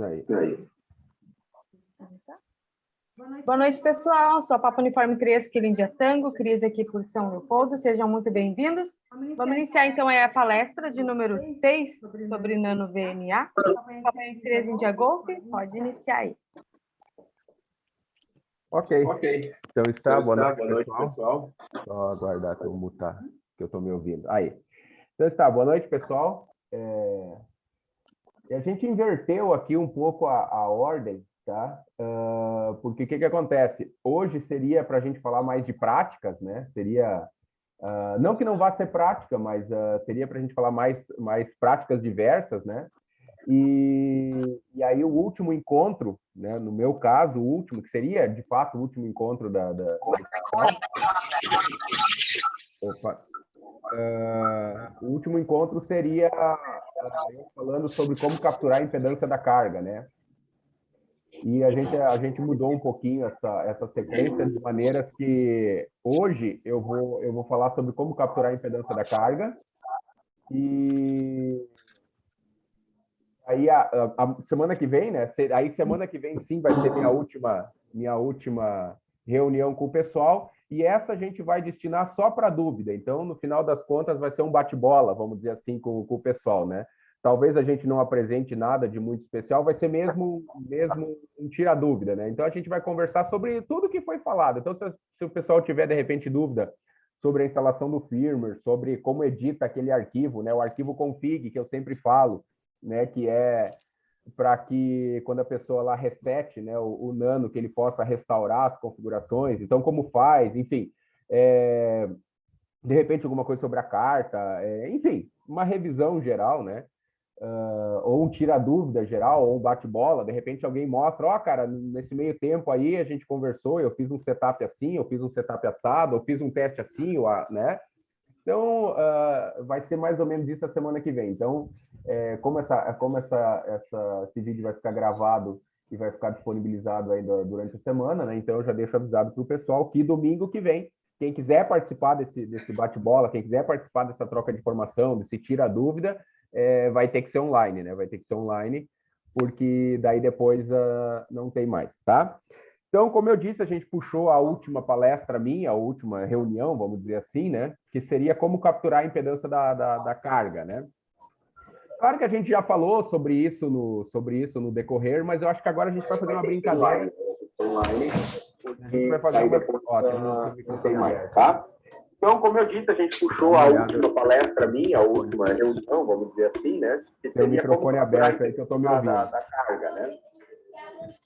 Aí. Boa noite, pessoal. Sou a Papa Uniforme 3, Kilo India Tango, Cris aqui por São Leopoldo. Sejam muito bem-vindos. Vamos iniciar, então, a palestra de número 6 sobre nano-VNA. Papa 3 India Golf, pode iniciar aí. Ok. Então está, boa noite, pessoal. Só aguardar que eu mutar, que eu estou me ouvindo. Aí. Então está, boa noite, pessoal. E a gente inverteu aqui um pouco a ordem, tá? Porque o que acontece? Hoje seria para a gente falar mais de práticas, né? Seria, não que não vá ser prática, mas seria para a gente falar mais práticas diversas, né? E aí o último encontro, né? No meu caso, o último, que seria, de fato, o último encontro Opa! O último encontro seria eu falando sobre como capturar a impedância da carga, né? E a gente mudou um pouquinho essa sequência de maneiras que hoje eu vou falar sobre como capturar a impedância da carga e aí a semana que vem, né? Aí semana que vem sim vai ser minha última reunião com o pessoal e essa a gente vai destinar só para dúvida. Então, no final das contas, vai ser um bate-bola, vamos dizer assim, com o pessoal, né? Talvez a gente não apresente nada de muito especial, vai ser mesmo um tira-dúvida, né? Então, a gente vai conversar sobre tudo que foi falado. Então, se o pessoal tiver, de repente, dúvida sobre a instalação do firmware, sobre como edita aquele arquivo, né? O arquivo config, que eu sempre falo, né? Que é para que quando a pessoa lá resete, né, o Nano, que ele possa restaurar as configurações. Então, como faz, enfim, de repente alguma coisa sobre a carta, enfim, uma revisão geral, né? Ou um tira-dúvida geral, ou um bate-bola, de repente alguém mostra, ó, cara, nesse meio tempo aí a gente conversou, eu fiz um setup assim, eu fiz um setup assado, eu fiz um teste assim, né? Então, vai ser mais ou menos isso a semana que vem. Então, como esse vídeo vai ficar gravado e vai ficar disponibilizado aí durante a semana, né? Então, eu já deixo avisado para o pessoal que domingo que vem, quem quiser participar desse bate-bola, quem quiser participar dessa troca de informação, desse tira-dúvida, vai ter que ser online, né? Vai ter que ser online, porque daí depois não tem mais, tá? Então, como eu disse, a gente puxou a última palestra minha, a última reunião, vamos dizer assim, né? Que seria como capturar a impedância da carga, né? Claro que a gente já falou sobre isso no decorrer, mas eu acho que agora a gente vai fazer uma brincadeira. Online. A gente vai fazer uma... Ó, tem um microfone aberto, tá? Então, como eu disse, a gente puxou a última palestra minha, a última reunião, vamos dizer assim, né? Que tem um microfone aberto aí que eu estou me ouvindo. Da carga, né?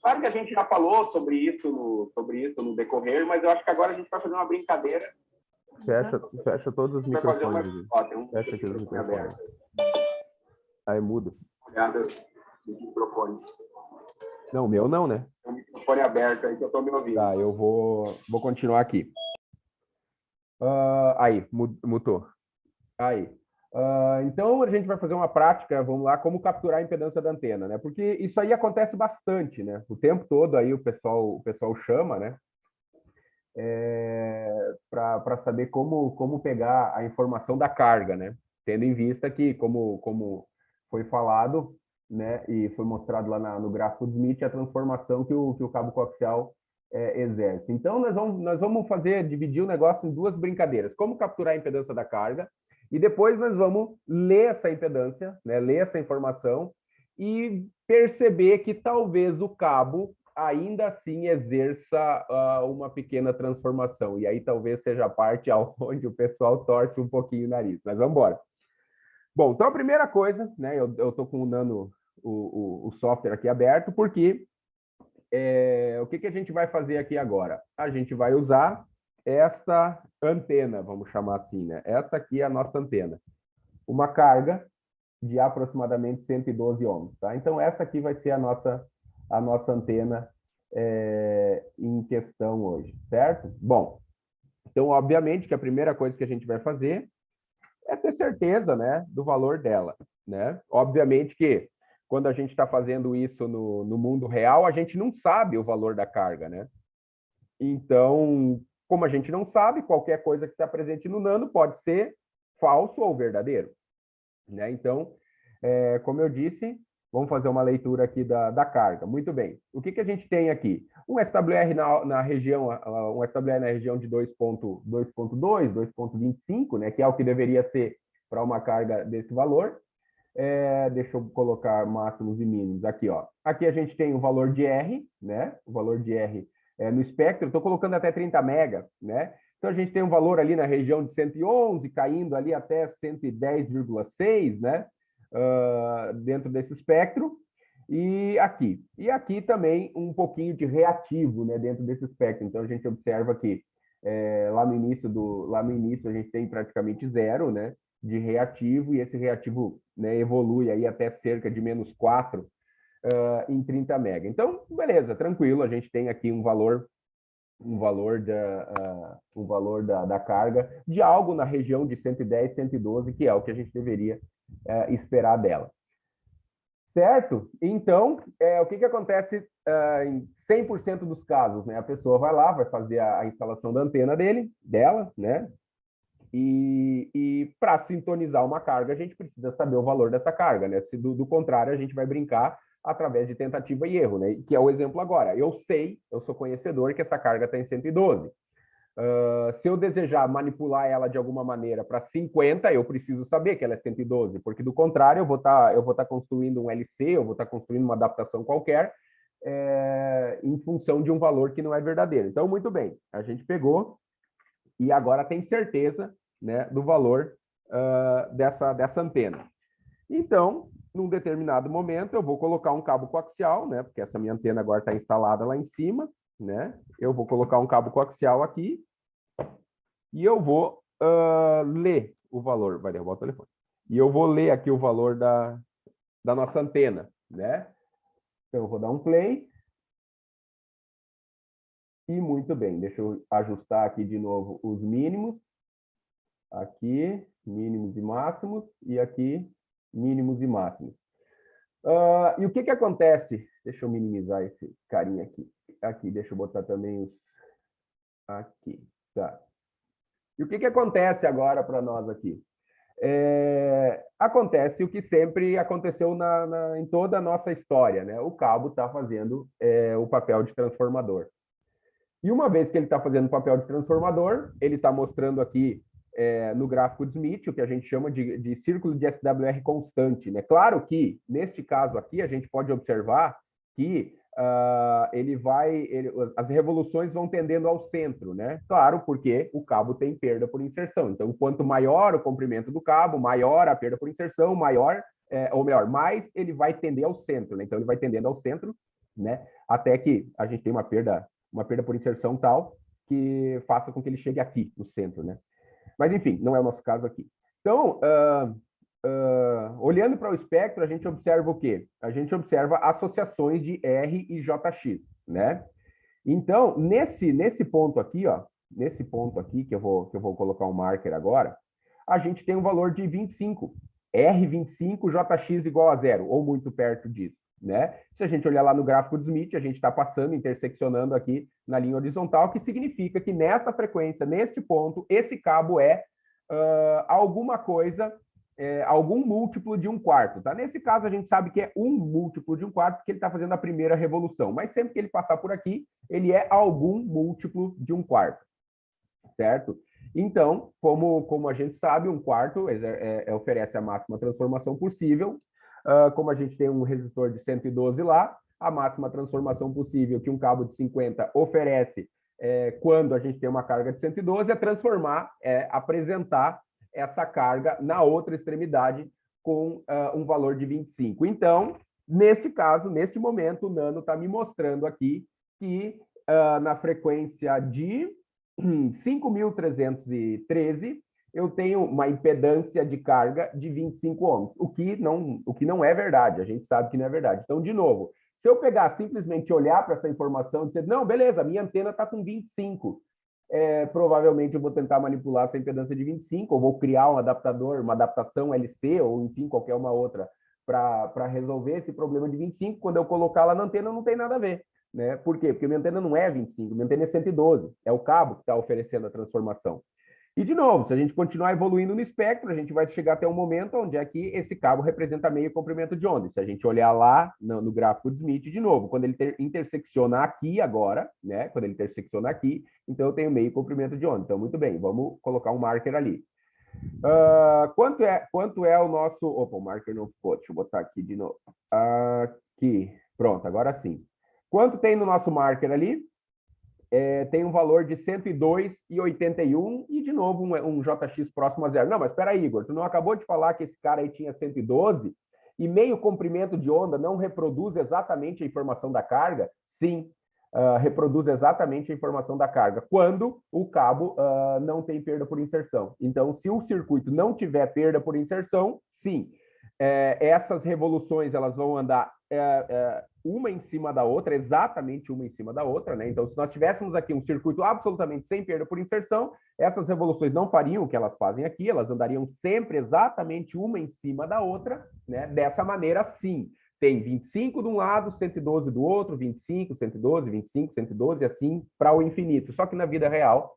Claro que a gente já falou sobre isso no decorrer, mas eu acho que agora a gente vai fazer uma brincadeira. Fecha todos os microfones. Fecha aqui os microfones. Aí muda. Olhada no microfone. Não, o meu não, né? Tem um microfone aberto aí que eu estou me ouvindo. Tá, eu vou continuar aqui. Aí, mutou. Aí. Então, a gente vai fazer uma prática, vamos lá, como capturar a impedância da antena, né? Porque isso aí acontece bastante, né? O tempo todo aí o pessoal chama, né? Para saber como pegar a informação da carga, né? Tendo em vista que, como foi falado, né? E foi mostrado lá no gráfico do Smith, a transformação que o cabo coaxial exerce. Então, nós vamos dividir o negócio em duas brincadeiras. Como capturar a impedância da carga, e depois nós vamos ler essa impedância, né, ler essa informação e perceber que talvez o cabo ainda assim exerça uma pequena transformação. E aí talvez seja a parte onde o pessoal torce um pouquinho o nariz. Mas vamos embora. Bom, então a primeira coisa, né, eu estou com o software aqui aberto, porque o que a gente vai fazer aqui agora? A gente vai usar esta antena, vamos chamar assim, né? Essa aqui é a nossa antena. Uma carga de aproximadamente 112 ohms, tá? Então, essa aqui vai ser a nossa antena em questão hoje, certo? Bom, então, obviamente que a primeira coisa que a gente vai fazer é ter certeza, né, do valor dela, né? Obviamente que quando a gente está fazendo isso no mundo real, a gente não sabe o valor da carga, né? Então, como a gente não sabe, qualquer coisa que se apresente no Nano pode ser falso ou verdadeiro, né? Então, como eu disse, Vamos fazer uma leitura aqui da carga. Muito bem. O que a gente tem aqui? Um SWR na região, um SWR na região de 2.2, 2.25, né, que é o que deveria ser para uma carga desse valor. Deixa eu colocar máximos e mínimos aqui, ó. Aqui a gente tem o valor de R, né? O valor de R no espectro. Estou colocando até 30 mega, né? Então a gente tem um valor ali na região de 111, caindo ali até 110,6, né? Dentro desse espectro. E aqui também um pouquinho de reativo, né? Dentro desse espectro. Então a gente observa que lá no início a gente tem praticamente zero, né? De reativo, e esse reativo, né, evolui aí até cerca de -4 em 30 mega. Então, beleza, tranquilo, a gente tem aqui um valor da carga de algo na região de 110, 112, que é o que a gente deveria esperar dela. Certo? Então, o que acontece em 100% dos casos? Né? A pessoa vai lá, vai fazer a instalação da antena dela, né? E para sintonizar uma carga, a gente precisa saber o valor dessa carga, né? Se do contrário, a gente vai brincar através de tentativa e erro, né? Que é o exemplo agora. Eu sou conhecedor que essa carga está em 112. Se eu desejar manipular ela de alguma maneira para 50, eu preciso saber que ela é 112, porque do contrário, eu vou tá construindo um LC, eu vou estar construindo uma adaptação qualquer em função de um valor que não é verdadeiro. Então, muito bem, a gente pegou e agora tem certeza, né, do valor dessa antena. Então, num determinado momento, eu vou colocar um cabo coaxial, né, porque essa minha antena agora está instalada lá em cima, né? Eu vou colocar um cabo coaxial aqui e eu vou ler o valor. Vai derrubar o telefone. E eu vou ler aqui o valor da nossa antena, né? Então, eu vou dar um play. E muito bem, deixa eu ajustar aqui de novo os mínimos. Aqui, mínimos e máximos, e aqui, mínimos e máximos. E o que acontece? Deixa eu minimizar esse carinha aqui. Aqui, deixa eu botar também os... Aqui, tá. E o que acontece agora para nós aqui? Acontece o que sempre aconteceu em toda a nossa história, né? O cabo está fazendo o papel de transformador. E uma vez que ele está fazendo o papel de transformador, ele está mostrando aqui no gráfico de Smith, o que a gente chama de círculo de SWR constante, né? Claro que, neste caso aqui, a gente pode observar que as revoluções vão tendendo ao centro, né? Claro, porque o cabo tem perda por inserção. Então, quanto maior o comprimento do cabo, maior a perda por inserção, mais ele vai tender ao centro, né? Então, ele vai tendendo ao centro, né? Até que a gente tem uma perda por inserção tal que faça com que ele chegue aqui, no centro, né? Mas, enfim, não é o nosso caso aqui. Então, olhando para o espectro, a gente observa o quê? A gente observa associações de R e JX, né? Então, nesse ponto aqui, ó, nesse ponto aqui, que eu vou colocar um marker agora, a gente tem um valor de 25. R25, JX igual a zero, ou muito perto disso, né? Se a gente olhar lá no gráfico de Smith, a gente está passando, interseccionando aqui na linha horizontal, que significa que nesta frequência, neste ponto, esse cabo é alguma coisa, algum múltiplo de 1/4, tá? Nesse caso, a gente sabe que é um múltiplo de 1/4, porque ele está fazendo a primeira revolução, mas sempre que ele passar por aqui, ele é algum múltiplo de 1/4, certo? Então, como a gente sabe, 1/4 oferece a máxima transformação possível. Como a gente tem um resistor de 112 lá, a máxima transformação possível que um cabo de 50 oferece quando a gente tem uma carga de 112 é apresentar essa carga na outra extremidade com um valor de 25. Então, neste caso, neste momento, o Nano está me mostrando aqui que na frequência de 5.313, eu tenho uma impedância de carga de 25 ohms, o que não é verdade, a gente sabe que não é verdade. Então, de novo, se eu pegar simplesmente olhar para essa informação e dizer, não, beleza, minha antena está com 25, provavelmente eu vou tentar manipular essa impedância de 25, ou vou criar um adaptador, uma adaptação LC, ou enfim, qualquer uma outra, para resolver esse problema de 25, quando eu colocar lá na antena não tem nada a ver. Né? Por quê? Porque minha antena não é 25, minha antena é 112, é o cabo que está oferecendo a transformação. E, de novo, se a gente continuar evoluindo no espectro, a gente vai chegar até um momento onde é que esse cabo representa meio comprimento de onda. Se a gente olhar lá no gráfico de Smith, de novo, quando ele intersecciona aqui agora, né? Quando ele intersecciona aqui, então eu tenho meio comprimento de onda. Então, muito bem, vamos colocar um marker ali. Quanto é o nosso... Opa, o marker não ficou. Deixa eu botar aqui de novo. Aqui. Pronto, agora sim. Quanto tem no nosso marker ali? Tem um valor de 102,81 e, de novo, um JX próximo a zero. Não, mas espera aí, Igor, tu não acabou de falar que esse cara aí tinha 112 e meio comprimento de onda não reproduz exatamente a informação da carga? Sim, reproduz exatamente a informação da carga, quando o cabo não tem perda por inserção. Então, se o circuito não tiver perda por inserção, sim, essas revoluções elas vão andar uma em cima da outra, exatamente uma em cima da outra, né? Então, se nós tivéssemos aqui um circuito absolutamente sem perda por inserção, essas revoluções não fariam o que elas fazem aqui, elas andariam sempre exatamente uma em cima da outra, né? Dessa maneira, sim. Tem 25 de um lado, 112 do outro, 25, 112, 25, 112, assim para o infinito. Só que na vida real,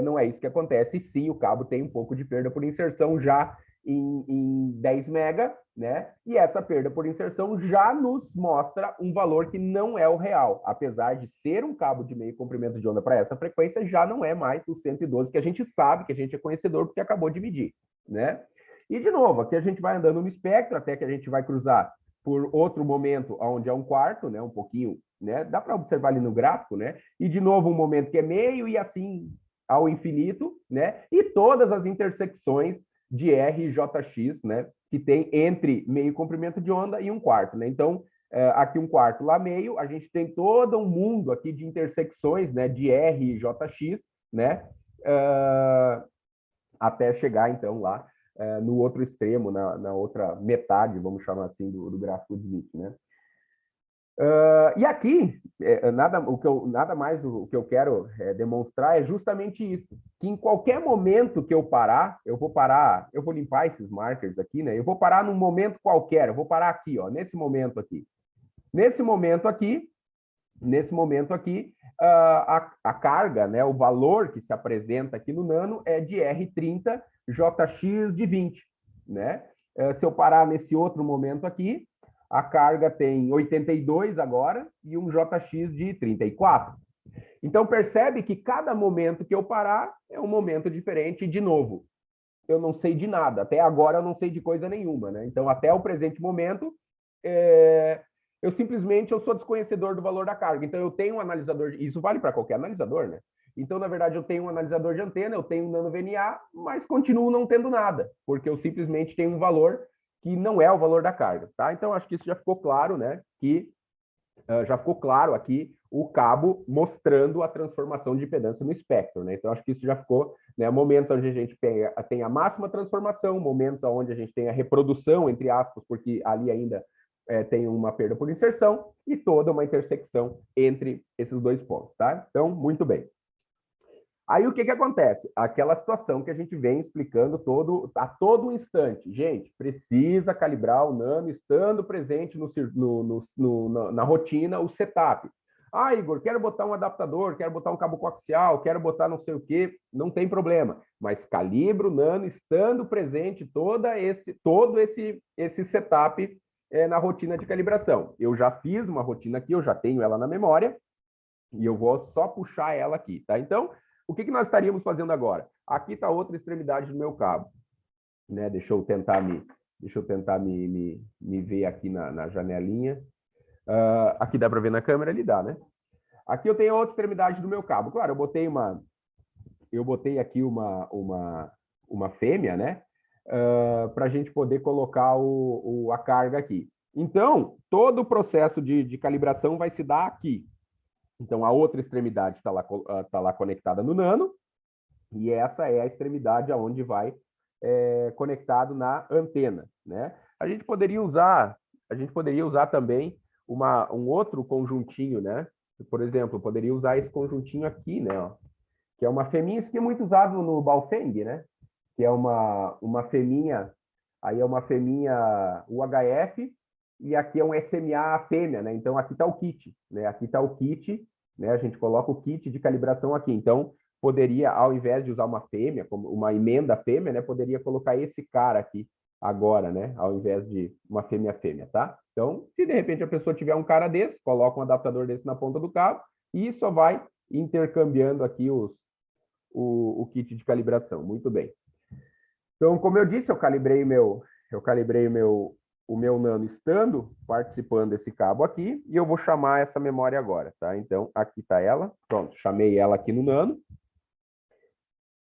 não é isso que acontece. E sim, o cabo tem um pouco de perda por inserção já em 10 mega, né? E essa perda por inserção já nos mostra um valor que não é o real. Apesar de ser um cabo de meio comprimento de onda para essa frequência, já não é mais o 112 que a gente sabe, que a gente é conhecedor, porque acabou de medir, né? E, de novo, aqui a gente vai andando no espectro, até que a gente vai cruzar por outro momento, onde é um quarto, né? Um pouquinho, né? Dá para observar ali no gráfico, né? E, de novo, um momento que é meio e assim ao infinito, né? E todas as intersecções de R e JX, né, que tem entre meio comprimento de onda e um quarto, né? Então, aqui um quarto, lá meio, a gente tem todo um mundo aqui de intersecções, né, de R e JX, né, até chegar, então, lá no outro extremo, na outra metade, vamos chamar assim, do gráfico de Smith, né? E aqui, nada mais o que eu quero demonstrar é justamente isso, que em qualquer momento que eu parar, eu vou limpar esses markers aqui, né? Eu vou parar num momento qualquer, eu vou parar aqui, ó, nesse momento aqui. Nesse momento aqui, a carga, né, o valor que se apresenta aqui no nano é de R30, JX de 20, né? Se eu parar nesse outro momento aqui, a carga tem 82 agora e um JX de 34. Então, percebe que cada momento que eu parar é um momento diferente. E, de novo, eu não sei de nada. Até agora eu não sei de coisa nenhuma, né? Então, até o presente momento, eu sou desconhecedor do valor da carga. Então, eu tenho um analisador, isso vale para qualquer analisador, né? Então, na verdade, eu tenho um analisador de antena, eu tenho um nano VNA, mas continuo não tendo nada, porque eu simplesmente tenho um valor que não é o valor da carga, tá? Então, acho que isso já ficou claro, né? Que já ficou claro aqui o cabo mostrando a transformação de impedância no espectro, né? Então, acho que isso já ficou, né? Momentos onde a gente tem a máxima transformação, momentos onde a gente tem a reprodução, entre aspas, porque ali ainda tem uma perda por inserção e toda uma intersecção entre esses dois pontos, tá? Então, muito bem. Aí o que acontece? Aquela situação que a gente vem explicando a todo instante. Gente, precisa calibrar o nano estando presente na rotina, o setup. Ah, Igor, quero botar um adaptador, quero botar um cabo coaxial, quero botar não sei o quê, não tem problema. Mas calibra o nano estando presente todo esse setup na rotina de calibração. Eu já fiz uma rotina aqui, eu já tenho ela na memória, e eu vou só puxar ela aqui, tá? Então, o que nós estaríamos fazendo agora? Aqui está outra extremidade do meu cabo, né? Deixa eu tentar me ver aqui na janelinha. Aqui dá para ver na câmera, ele dá, né? Aqui eu tenho a outra extremidade do meu cabo. Claro, eu botei aqui uma fêmea, né? Para a gente poder colocar a carga aqui. Então, todo o processo de calibração vai se dar aqui. Então, a outra extremidade está lá conectada no nano, e essa é a extremidade aonde vai conectado na antena, né? A gente poderia usar também um outro conjuntinho, né? Por exemplo, eu poderia usar esse conjuntinho aqui, né? Ó, que é uma feminha, isso que é muito usado no Baofeng, né? Que é uma feminha, aí é uma feminha UHF, e aqui é um SMA fêmea, né? Então, aqui está o kit, né? Aqui está o kit, né? A gente coloca o kit de calibração aqui. Então, poderia, ao invés de usar uma fêmea, como uma emenda fêmea, né, poderia colocar esse cara aqui agora, né, ao invés de uma fêmea, tá? Então, se de repente a pessoa tiver um cara desse, coloca um adaptador desse na ponta do cabo e só vai intercambiando aqui o kit de calibração. Muito bem. Então, como eu disse, eu calibrei o meu nano estando participando desse cabo aqui, e eu vou chamar essa memória agora, tá? Então, aqui está ela. Pronto, chamei ela aqui no nano.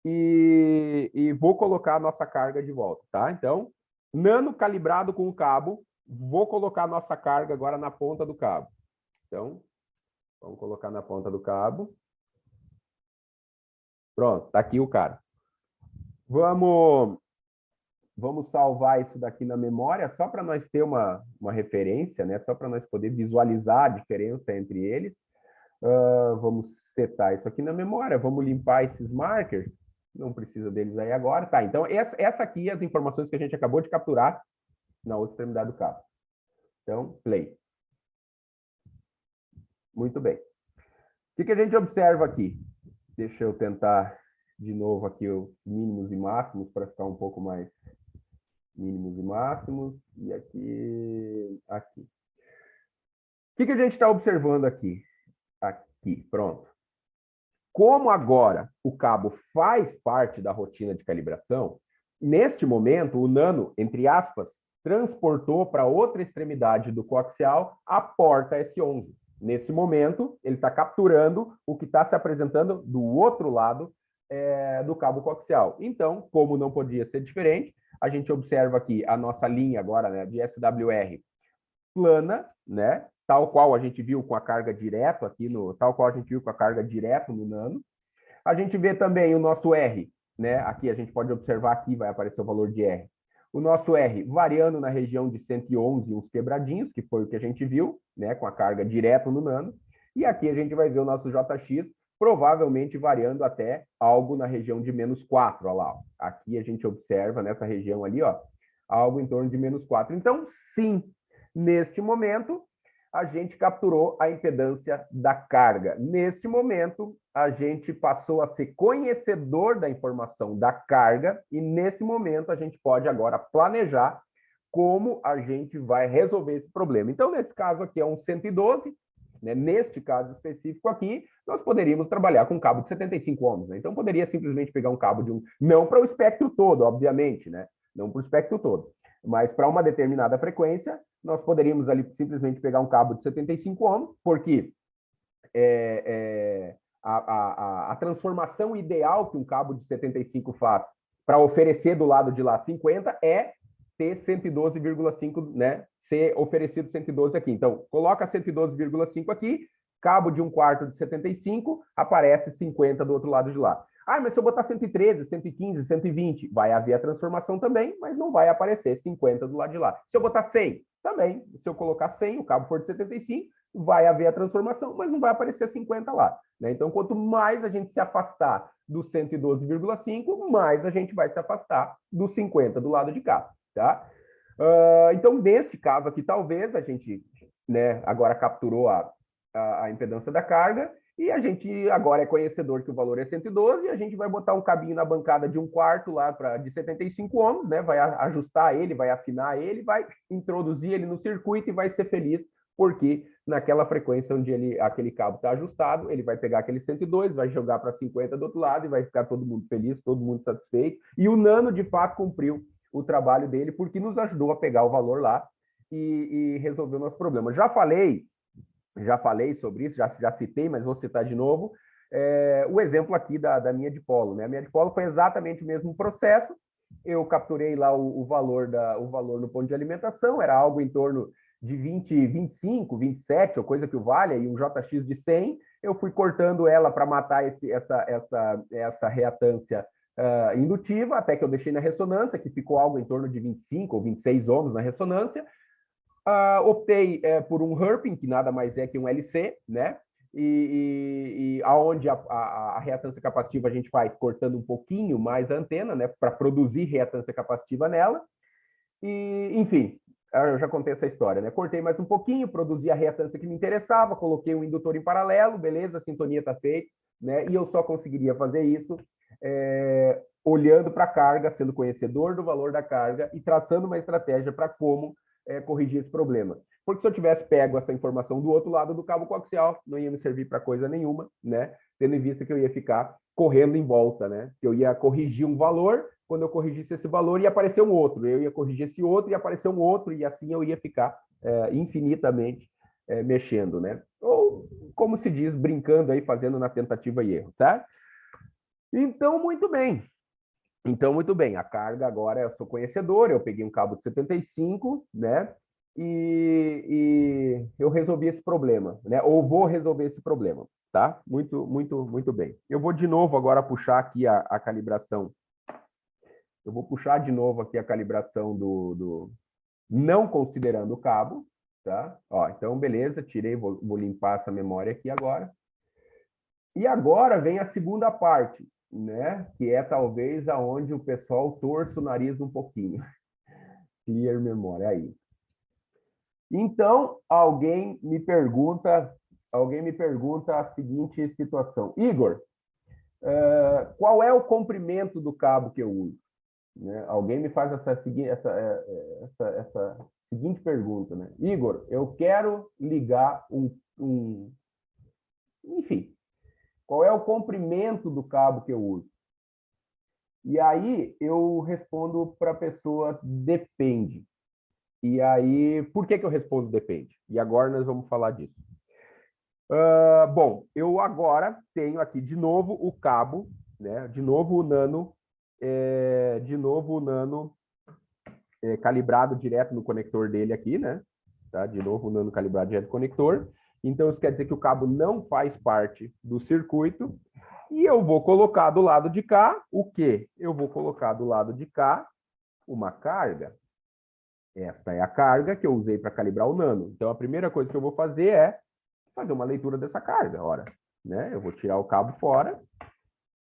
E vou colocar a nossa carga de volta, tá? Então, nano calibrado com o cabo, vou colocar a nossa carga agora na ponta do cabo. Então, vamos colocar na ponta do cabo. Pronto, tá aqui o cara. Vamos salvar isso daqui na memória, só para nós ter uma referência, né? Só para nós poder visualizar a diferença entre eles. Vamos setar isso aqui na memória, vamos limpar esses markers. Não precisa deles aí agora. Tá, então essa aqui é as informações que a gente acabou de capturar na outra extremidade do cabo. Então, play. Muito bem. O que a gente observa aqui? Deixa eu tentar de novo aqui os mínimos e máximos para ficar um pouco mais mínimos e máximos. E aqui. O que a gente está observando aqui? Aqui, pronto. Como agora o cabo faz parte da rotina de calibração, neste momento o nano, entre aspas, transportou para outra extremidade do coaxial a porta S11. Nesse momento, ele está capturando o que está se apresentando do outro lado do cabo coaxial. Então, como não podia ser diferente, a gente observa aqui a nossa linha agora, né, de SWR plana, né, tal qual a gente viu com a carga direto aqui tal qual a gente viu com a carga direto no nano. A gente vê também o nosso R, né? Aqui a gente pode observar aqui vai aparecer o valor de R. O nosso R variando na região de 111, uns quebradinhos, que foi o que a gente viu, né, com a carga direto no nano. E aqui a gente vai ver o nosso JX provavelmente variando até algo na região de -4, olha lá. Ó. Aqui a gente observa nessa região ali, ó, algo em torno de -4. Então, sim, neste momento, a gente capturou a impedância da carga. Neste momento, a gente passou a ser conhecedor da informação da carga e, nesse momento, a gente pode agora planejar como a gente vai resolver esse problema. Então, nesse caso aqui é um 112, né? Neste caso específico aqui, nós poderíamos trabalhar com um cabo de 75 ohms. Né? Então, poderia simplesmente pegar um cabo de não para o espectro todo, obviamente, né? Não para o espectro todo. Mas para uma determinada frequência, nós poderíamos ali simplesmente pegar um cabo de 75 ohms, porque a transformação ideal que um cabo de 75 faz para oferecer do lado de lá 50 é ter 112,5, né? Ser oferecido 112 aqui. Então, coloca 112,5 aqui, cabo de 1/4 de 75, aparece 50 do outro lado de lá. Ah, mas se eu botar 113, 115, 120, vai haver a transformação também, mas não vai aparecer 50 do lado de lá. Se eu botar 100, também. Se eu colocar 100, o cabo for de 75, vai haver a transformação, mas não vai aparecer 50 lá. Né? Então, quanto mais a gente se afastar do 112,5, mais a gente vai se afastar do 50 do lado de cá. Tá? Então, nesse caso aqui, talvez a gente, né, agora capturou a impedância da carga, e a gente agora é conhecedor que o valor é 112, e a gente vai botar um cabinho na bancada de 1/4 lá de 75 ohms, né? Vai ajustar ele, vai afinar ele, vai introduzir ele no circuito e vai ser feliz, porque naquela frequência onde aquele cabo está ajustado, ele vai pegar aquele 102, vai jogar para 50 do outro lado e vai ficar todo mundo feliz, todo mundo satisfeito. E o nano, de fato, cumpriu o trabalho dele, porque nos ajudou a pegar o valor lá e resolver o nosso problema. Já falei sobre isso, já citei, mas vou citar de novo, o exemplo aqui da minha dipolo. Né? A minha dipolo foi exatamente o mesmo processo, eu capturei lá o valor no ponto de alimentação, era algo em torno de 20, 25, 27, ou coisa que o valha, e um JX de 100, eu fui cortando ela para matar essa reatância indutiva, até que eu deixei na ressonância, que ficou algo em torno de 25 ou 26 ohms na ressonância. Optei por um Herping, que nada mais é que um LC, né? E aonde a reatância capacitiva a gente faz cortando um pouquinho mais a antena, né? Para produzir reatância capacitiva nela. E, enfim, eu já contei essa história, né? Cortei mais um pouquinho, produzi a reatância que me interessava, coloquei um indutor em paralelo, beleza, a sintonia está feita, né? E eu só conseguiria fazer isso olhando para a carga, sendo conhecedor do valor da carga e traçando uma estratégia para como corrigir esse problema. Porque se eu tivesse pego essa informação do outro lado do cabo coaxial, não ia me servir para coisa nenhuma, né? Tendo em vista que eu ia ficar correndo em volta, né? Que eu ia corrigir um valor, quando eu corrigisse esse valor, ia aparecer um outro, eu ia corrigir esse outro, ia aparecer um outro, e assim eu ia ficar infinitamente mexendo, né? Ou, como se diz, brincando aí, fazendo na tentativa e erro, tá? Então, muito bem. Então, muito bem, a carga agora eu sou conhecedor, eu peguei um cabo de 75, né? E eu resolvi esse problema, né? Ou vou resolver esse problema, tá? Muito bem. Eu vou de novo agora puxar aqui a calibração. Eu vou puxar de novo aqui a calibração do não considerando o cabo, tá? Ó, então, beleza, tirei, vou limpar essa memória aqui agora. E agora vem a segunda parte, né? Que é talvez aonde o pessoal torce o nariz um pouquinho. Clear memória aí. Então, alguém me pergunta a seguinte situação. Igor, qual é o comprimento do cabo que eu uso? Né? Alguém me faz essa seguinte pergunta, né? Igor, eu quero ligar enfim, qual é o comprimento do cabo que eu uso? E aí eu respondo para a pessoa, depende. E aí, por que eu respondo depende? E agora nós vamos falar disso. Bom, eu agora tenho aqui de novo o cabo, né? De novo o nano calibrado direto no conector dele aqui, né? Tá? De novo o nano calibrado direto no conector. Então, isso quer dizer que o cabo não faz parte do circuito. E eu vou colocar do lado de cá o quê? Eu vou colocar do lado de cá uma carga. Esta é a carga que eu usei para calibrar o nano. Então, a primeira coisa que eu vou fazer é fazer uma leitura dessa carga. Ora, né? Eu vou tirar o cabo fora,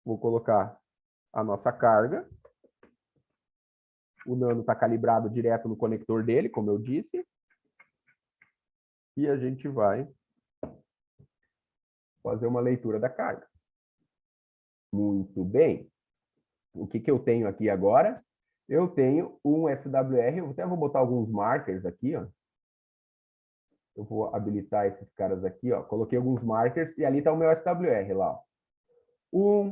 vou colocar a nossa carga. O nano está calibrado direto no conector dele, como eu disse. E a gente vai fazer uma leitura da carga. Muito bem. O que eu tenho aqui agora? Eu tenho um SWR, eu até vou botar alguns markers aqui, ó. Eu vou habilitar esses caras aqui, ó. Coloquei alguns markers e ali está o meu SWR lá, ó.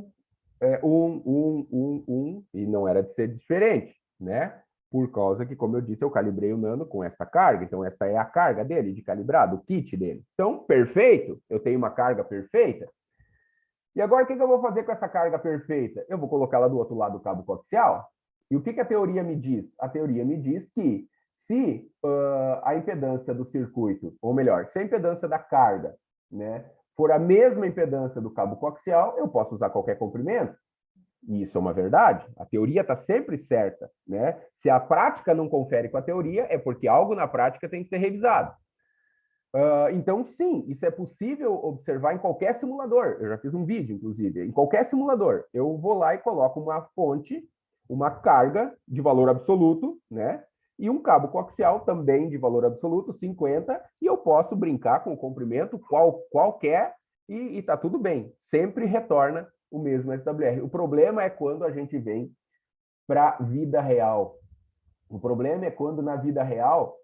E não era de ser diferente, né? Por causa que, como eu disse, eu calibrei o nano com essa carga. Então, essa é a carga dele, de calibrado, o kit dele. Então, perfeito. Eu tenho uma carga perfeita. E agora, o que eu vou fazer com essa carga perfeita? Eu vou colocá-la do outro lado do cabo coaxial. E o que a teoria me diz? A teoria me diz que se a impedância do circuito, ou melhor, se a impedância da carga, né, for a mesma impedância do cabo coaxial, eu posso usar qualquer comprimento. E isso é uma verdade. A teoria está sempre certa, né? Se a prática não confere com a teoria, é porque algo na prática tem que ser revisado. Então, sim, isso é possível observar em qualquer simulador. Eu já fiz um vídeo, inclusive. Em qualquer simulador, eu vou lá e coloco uma fonte, uma carga de valor absoluto, né? E um cabo coaxial também de valor absoluto, 50, e eu posso brincar com o comprimento qualquer e tá tudo bem. Sempre retorna o mesmo SWR. O problema é quando a gente vem para a vida real. O problema é quando na vida real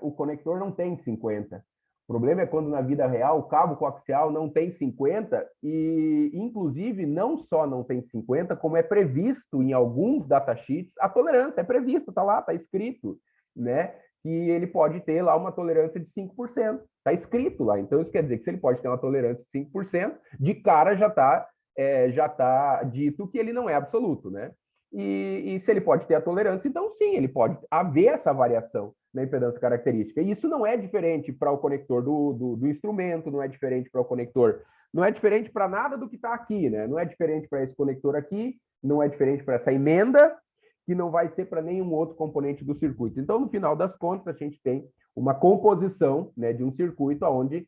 o conector não tem 50. O problema é quando na vida real o cabo coaxial não tem 50 e, inclusive, não só não tem 50, como é previsto em alguns datasheets a tolerância. É previsto, está lá, está escrito, né? Que ele pode ter lá uma tolerância de 5%. Está escrito lá. Então, isso quer dizer que se ele pode ter uma tolerância de 5%, de cara já está dito que ele não é absoluto, né? E se ele pode ter a tolerância, então sim, ele pode haver essa variação na impedância característica. E isso não é diferente para o conector do instrumento, não é diferente para o conector, não é diferente para nada do que está aqui, né? Não é diferente para esse conector aqui, não é diferente para essa emenda, que não vai ser para nenhum outro componente do circuito. Então, no final das contas, a gente tem uma composição, né, de um circuito onde,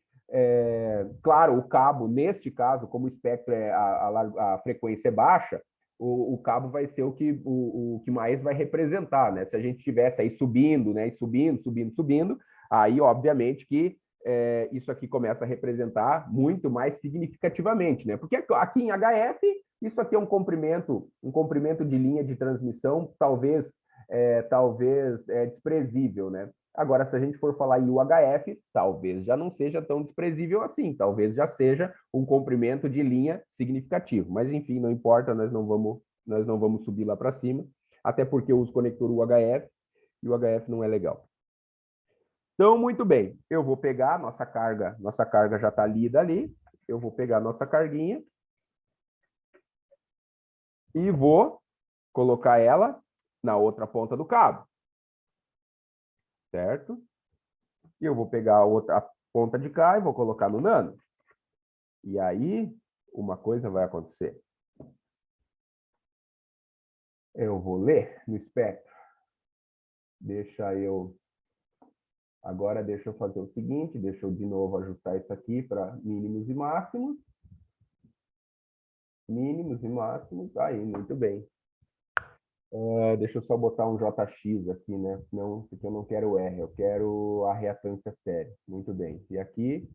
claro, o cabo, neste caso, como o espectro a frequência é baixa, o cabo vai ser o que mais vai representar, né? Se a gente tivesse aí subindo, né? E subindo, aí, obviamente, que isso aqui começa a representar muito mais significativamente, né? Porque aqui em HF, isso aqui é um comprimento de linha de transmissão, talvez desprezível, né? Agora, se a gente for falar em UHF, talvez já não seja tão desprezível assim, talvez já seja um comprimento de linha significativo. Mas, enfim, não importa, nós não vamos subir lá para cima, até porque eu uso conector UHF e o UHF não é legal. Então, muito bem, eu vou pegar nossa carga já está lida ali, eu vou pegar nossa carguinha e vou colocar ela na outra ponta do cabo, certo? E eu vou pegar a outra ponta de cá e vou colocar no nano. E aí, uma coisa vai acontecer. Eu vou ler no espectro. Agora deixa eu fazer o seguinte, deixa eu de novo ajustar isso aqui para mínimos e máximos. Mínimos e máximos, aí, muito bem. Deixa eu só botar um JX aqui, né? Não, porque eu não quero R, eu quero a reatância séria. Muito bem. E aqui,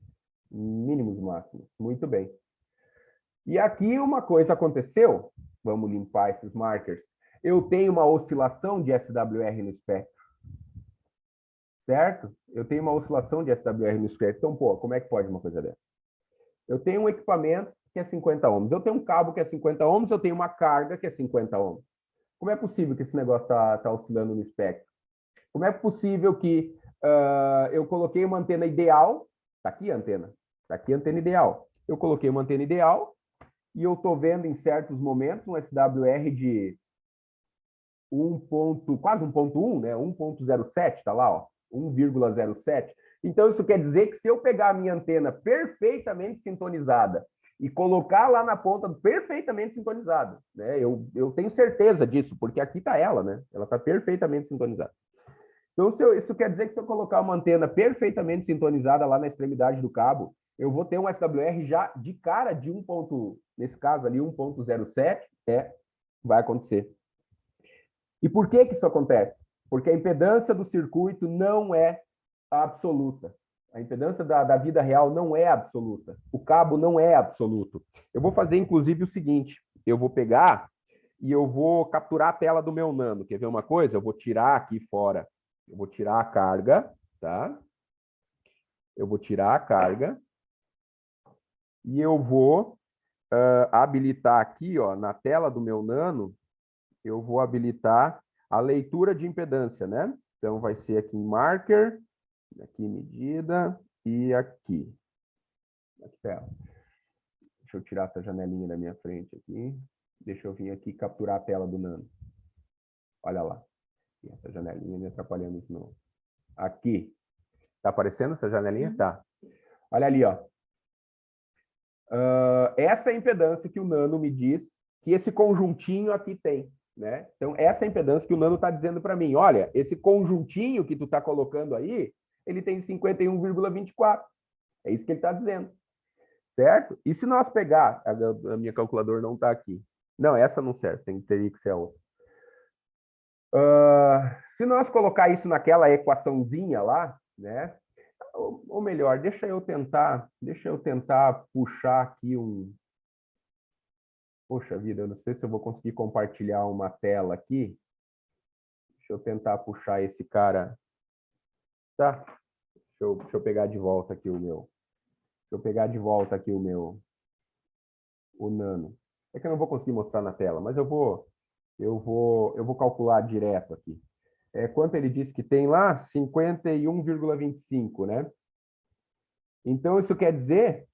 mínimos e máximos. Muito bem. E aqui uma coisa aconteceu. Vamos limpar esses markers. Eu tenho uma oscilação de SWR no espectro. Certo? Eu tenho uma oscilação de SWR no espectro. Então, pô, como é que pode uma coisa dessa? Eu tenho um equipamento que é 50 ohms. Eu tenho um cabo que é 50 ohms. Eu tenho uma carga que é 50 ohms. Como é possível que esse negócio está oscilando no espectro? Como é possível que eu coloquei uma antena ideal? Está aqui a antena. Está aqui a antena ideal. Eu coloquei uma antena ideal e eu estou vendo em certos momentos um SWR de quase 1.1, né? 1.07, está lá, ó, 1,07. Então, isso quer dizer que se eu pegar a minha antena perfeitamente sintonizada e colocar lá na ponta perfeitamente sintonizada, né? Eu tenho certeza disso, porque aqui está ela, né? Ela está perfeitamente sintonizada. Então, isso quer dizer que se eu colocar uma antena perfeitamente sintonizada lá na extremidade do cabo, eu vou ter um SWR já de cara de nesse caso ali, 1.07, vai acontecer. E por que isso acontece? Porque a impedância do circuito não é absoluta. A impedância da vida real não é absoluta. O cabo não é absoluto. Eu vou fazer, inclusive, o seguinte. Eu vou pegar e eu vou capturar a tela do meu nano. Quer ver uma coisa? Eu vou tirar aqui fora. Eu vou tirar a carga, tá? Eu vou tirar a carga. E eu vou habilitar aqui, ó, na tela do meu nano, eu vou habilitar a leitura de impedância, né? Então, vai ser aqui em marker, aqui medida e aqui. Aqui tela. Deixa eu tirar essa janelinha da minha frente aqui. Deixa eu vir aqui capturar a tela do nano. Olha lá. E essa janelinha me atrapalhando de novo. Aqui. Tá aparecendo essa janelinha? Tá. Olha ali, ó. Essa é a impedância que o nano me diz que esse conjuntinho aqui tem, né? Então, essa é a impedância que o nano está dizendo para mim. Olha, esse conjuntinho que tu está colocando aí, ele tem 51,24. É isso que ele está dizendo. Certo? E se nós pegar... A minha calculadora não está aqui. Não, essa não serve. Teria que ser a outra. Se nós colocar isso naquela equaçãozinha lá, né? Ou melhor, deixa eu tentar puxar aqui um... Poxa vida, eu não sei se eu vou conseguir compartilhar uma tela aqui. Deixa eu tentar puxar esse cara. Tá? Deixa eu pegar de volta aqui o meu... Deixa eu pegar de volta aqui o nano. É que eu não vou conseguir mostrar na tela, mas eu vou calcular direto aqui. Quanto ele disse que tem lá? 51,25, né? Então, isso quer dizer...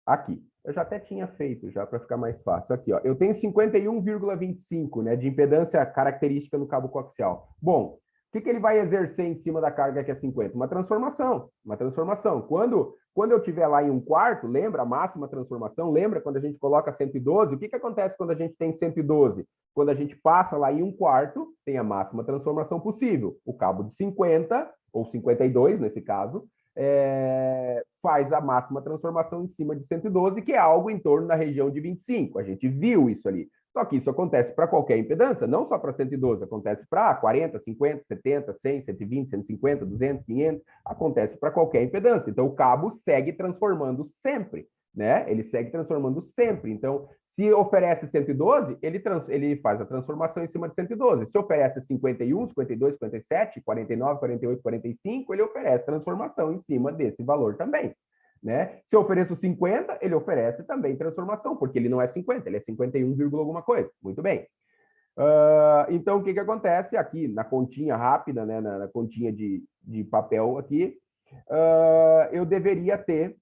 Aqui. Eu já até tinha feito, já para ficar mais fácil. Aqui, ó. Eu tenho 51,25, né, de impedância característica no cabo coaxial. Bom, o que ele vai exercer em cima da carga que é 50? Uma transformação. Uma transformação. Quando eu estiver lá em 1/4, lembra a máxima transformação? Lembra quando a gente coloca 112? O que acontece quando a gente tem 112? Quando a gente passa lá em 1/4, tem a máxima transformação possível. O cabo de 50, ou 52 nesse caso, faz a máxima transformação em cima de 112, que é algo em torno da região de 25. A gente viu isso ali. Só que isso acontece para qualquer impedância, não só para 112, acontece para 40, 50, 70, 100, 120, 150, 200, 500, acontece para qualquer impedância. Então, o cabo segue transformando sempre, né? Ele segue transformando sempre. Então, se oferece 112, ele faz a transformação em cima de 112. Se oferece 51, 52, 57, 49, 48, 45, ele oferece transformação em cima desse valor também. Né? Se eu ofereço 50, ele oferece também transformação, porque ele não é 50, ele é 51, alguma coisa. Muito bem. Então, o que acontece aqui na continha rápida, né, na continha de papel aqui, eu deveria ter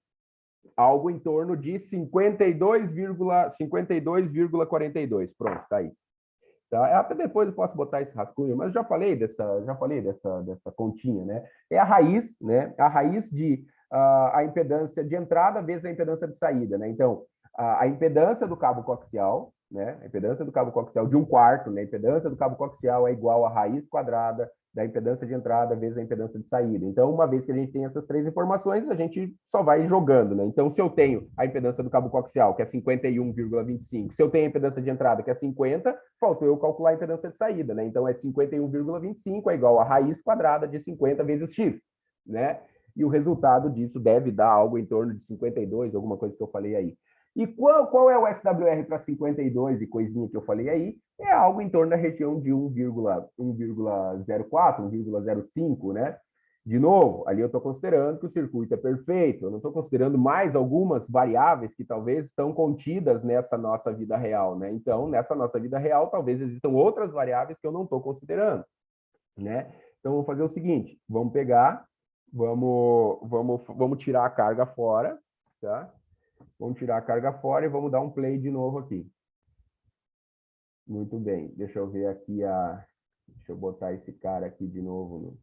algo em torno de 52,42. Pronto, tá aí. Tá? Até depois eu posso botar esse rascunho, mas já falei dessa continha, né? É a raiz, né? A raiz de a impedância de entrada vezes a impedância de saída, né? Então, a impedância do cabo coaxial, né? A impedância do cabo coaxial de 1/4, né? A impedância do cabo coaxial é igual à raiz quadrada da impedância de entrada vezes a impedância de saída. Então, uma vez que a gente tem essas três informações, a gente só vai jogando, né? Então, se eu tenho a impedância do cabo coaxial, que é 51,25, se eu tenho a impedância de entrada, que é 50, faltou eu calcular a impedância de saída, né? Então, é 51,25 é igual à raiz quadrada de 50 vezes x, né? E o resultado disso deve dar algo em torno de 52, alguma coisa que eu falei aí. E qual é o SWR para 52 e coisinha que eu falei aí? É algo em torno da região de 1,04, 1,05, né? De novo, ali eu estou considerando que o circuito é perfeito, eu não estou considerando mais algumas variáveis que talvez estão contidas nessa nossa vida real, né? Então, nessa nossa vida real, talvez existam outras variáveis que eu não estou considerando, né? Então, vamos fazer o seguinte, vamos pegar, vamos tirar a carga fora, tá? Vamos tirar a carga fora e vamos dar um play de novo aqui. Muito bem. Deixa eu ver aqui deixa eu botar esse cara aqui de novo.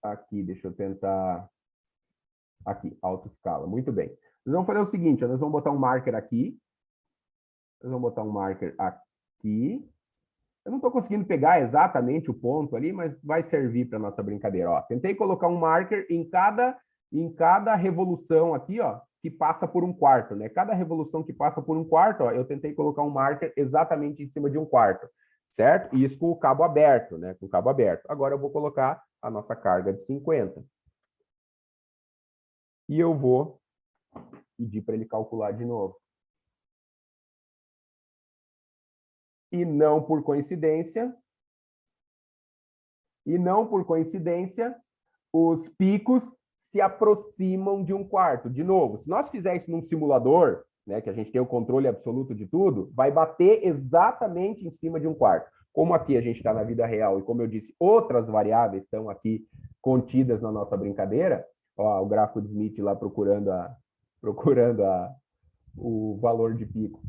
Aqui, deixa eu tentar... Aqui, autoescala. Muito bem. Nós vamos fazer o seguinte, nós vamos botar um marker aqui. Nós vamos botar um marker aqui. Eu não estou conseguindo pegar exatamente o ponto ali, mas vai servir para nossa brincadeira. Ó, tentei colocar um marker em cada revolução aqui, ó, que passa por 1/4, né? Cada revolução que passa por 1/4, ó, eu tentei colocar um marker exatamente em cima de 1/4, certo? E isso com o cabo aberto, né? Com o cabo aberto. Agora eu vou colocar a nossa carga de 50. E eu vou pedir para ele calcular de novo. E não por coincidência, os picos se aproximam de 1/4. De novo, se nós fizermos isso num simulador, né, que a gente tem o controle absoluto de tudo, vai bater exatamente em cima de 1/4. Como aqui a gente está na vida real e, como eu disse, outras variáveis estão aqui contidas na nossa brincadeira, ó, o gráfico de Smith lá procurando o valor de pico.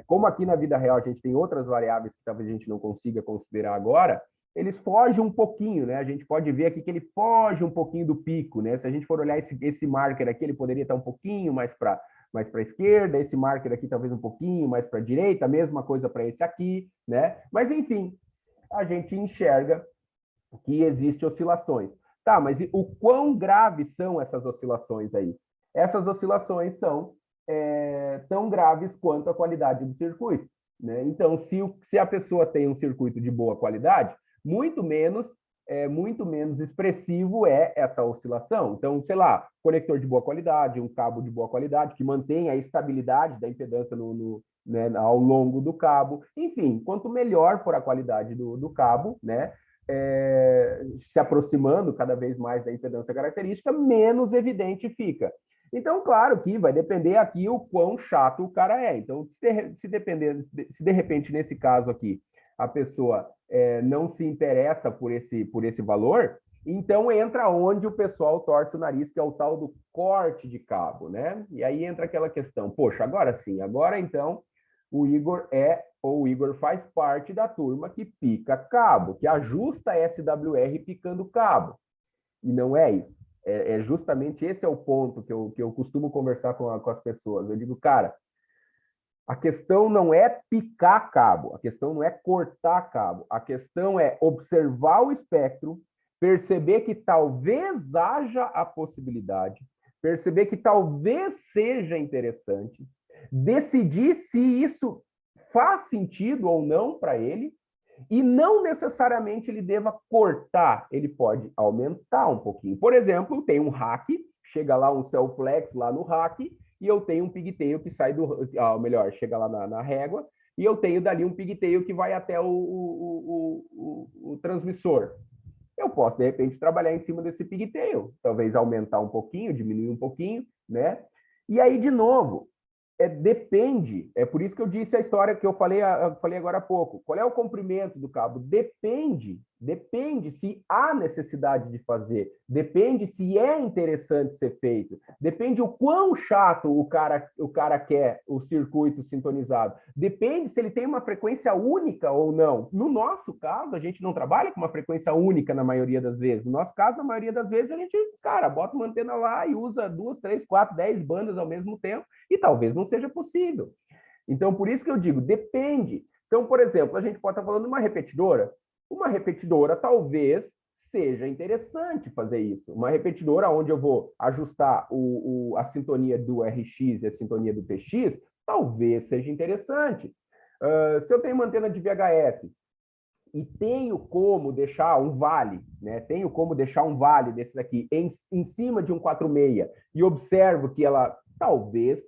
Como aqui na vida real a gente tem outras variáveis que talvez a gente não consiga considerar agora, eles fogem um pouquinho, né? A gente pode ver aqui que ele foge um pouquinho do pico, né? Se a gente for olhar esse marker aqui, ele poderia estar um pouquinho mais para a esquerda, esse marker aqui talvez um pouquinho mais para a direita, a mesma coisa para esse aqui, né? Mas, enfim, a gente enxerga que existem oscilações. Tá, mas o quão graves são essas oscilações aí? Essas oscilações são tão graves quanto a qualidade do circuito, né? Então, se a pessoa tem um circuito de boa qualidade, muito menos expressivo é essa oscilação. Então, sei lá, conector de boa qualidade, um cabo de boa qualidade, que mantém a estabilidade da impedância né, ao longo do cabo. Enfim, quanto melhor for a qualidade do cabo, né, se aproximando cada vez mais da impedância característica, menos evidente fica. Então, claro que vai depender aqui o quão chato o cara é. Então, se de repente, nesse caso aqui, a pessoa não se interessa por esse valor, então entra onde o pessoal torce o nariz, que é o tal do corte de cabo, né? E aí entra aquela questão, poxa, agora sim, agora então o Igor faz parte da turma que pica cabo, que ajusta SWR picando cabo. E não é isso. Justamente esse é o ponto que eu costumo conversar com as pessoas. Eu digo, cara, a questão não é picar cabo, a questão não é cortar cabo, a questão é observar o espectro, perceber que talvez haja a possibilidade, perceber que talvez seja interessante, decidir se isso faz sentido ou não para ele, e não necessariamente ele deva cortar, ele pode aumentar um pouquinho. Por exemplo, tem um rack, chega lá um Cellflex lá no rack, e eu tenho um pigtail que sai do... melhor, chega lá na régua, e eu tenho dali um pigtail que vai até o transmissor. Eu posso, de repente, trabalhar em cima desse pigtail, talvez aumentar um pouquinho, diminuir um pouquinho, né? E aí, de novo, depende, é por isso que eu disse a história que eu falei agora há pouco. Qual é o comprimento do cabo? Depende se há necessidade de fazer, depende se é interessante ser feito, depende o quão chato o cara quer o circuito sintonizado, depende se ele tem uma frequência única ou não. No nosso caso, a gente não trabalha com uma frequência única na maioria das vezes. No nosso caso, na maioria das vezes, a gente, bota uma antena lá e usa 2, 3, 4, 10 bandas ao mesmo tempo, e talvez não seja possível. Então, por isso que eu digo, depende. Então, por exemplo, a gente pode estar falando de uma repetidora. Uma repetidora talvez seja interessante fazer isso. Uma repetidora onde eu vou ajustar a sintonia do RX e a sintonia do TX, talvez seja interessante. Se eu tenho uma antena de VHF e tenho como deixar um vale, né? Tenho como deixar um vale desse daqui em cima de um 46 e observo que ela talvez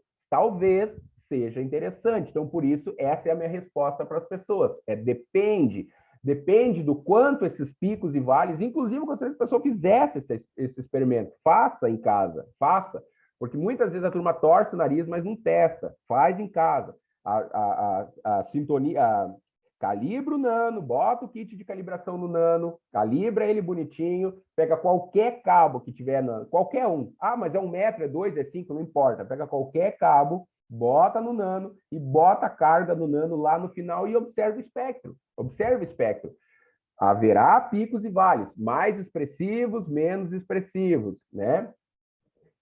seja interessante. Então, por isso, essa é a minha resposta para as pessoas. Depende. Depende do quanto esses picos e vales, inclusive eu gostaria que a pessoa fizesse esse experimento. Faça em casa, faça. Porque muitas vezes a turma torce o nariz, mas não testa. Faz em casa. A sintonia... Calibra o nano, bota o kit de calibração no nano, calibra ele bonitinho, pega qualquer cabo que tiver, qualquer um. Mas é 1 metro, é 2, é 5, não importa. Pega qualquer cabo, bota no nano e bota a carga no nano lá no final e observa o espectro. Observa o espectro. Haverá picos e vales, mais expressivos, menos expressivos, né?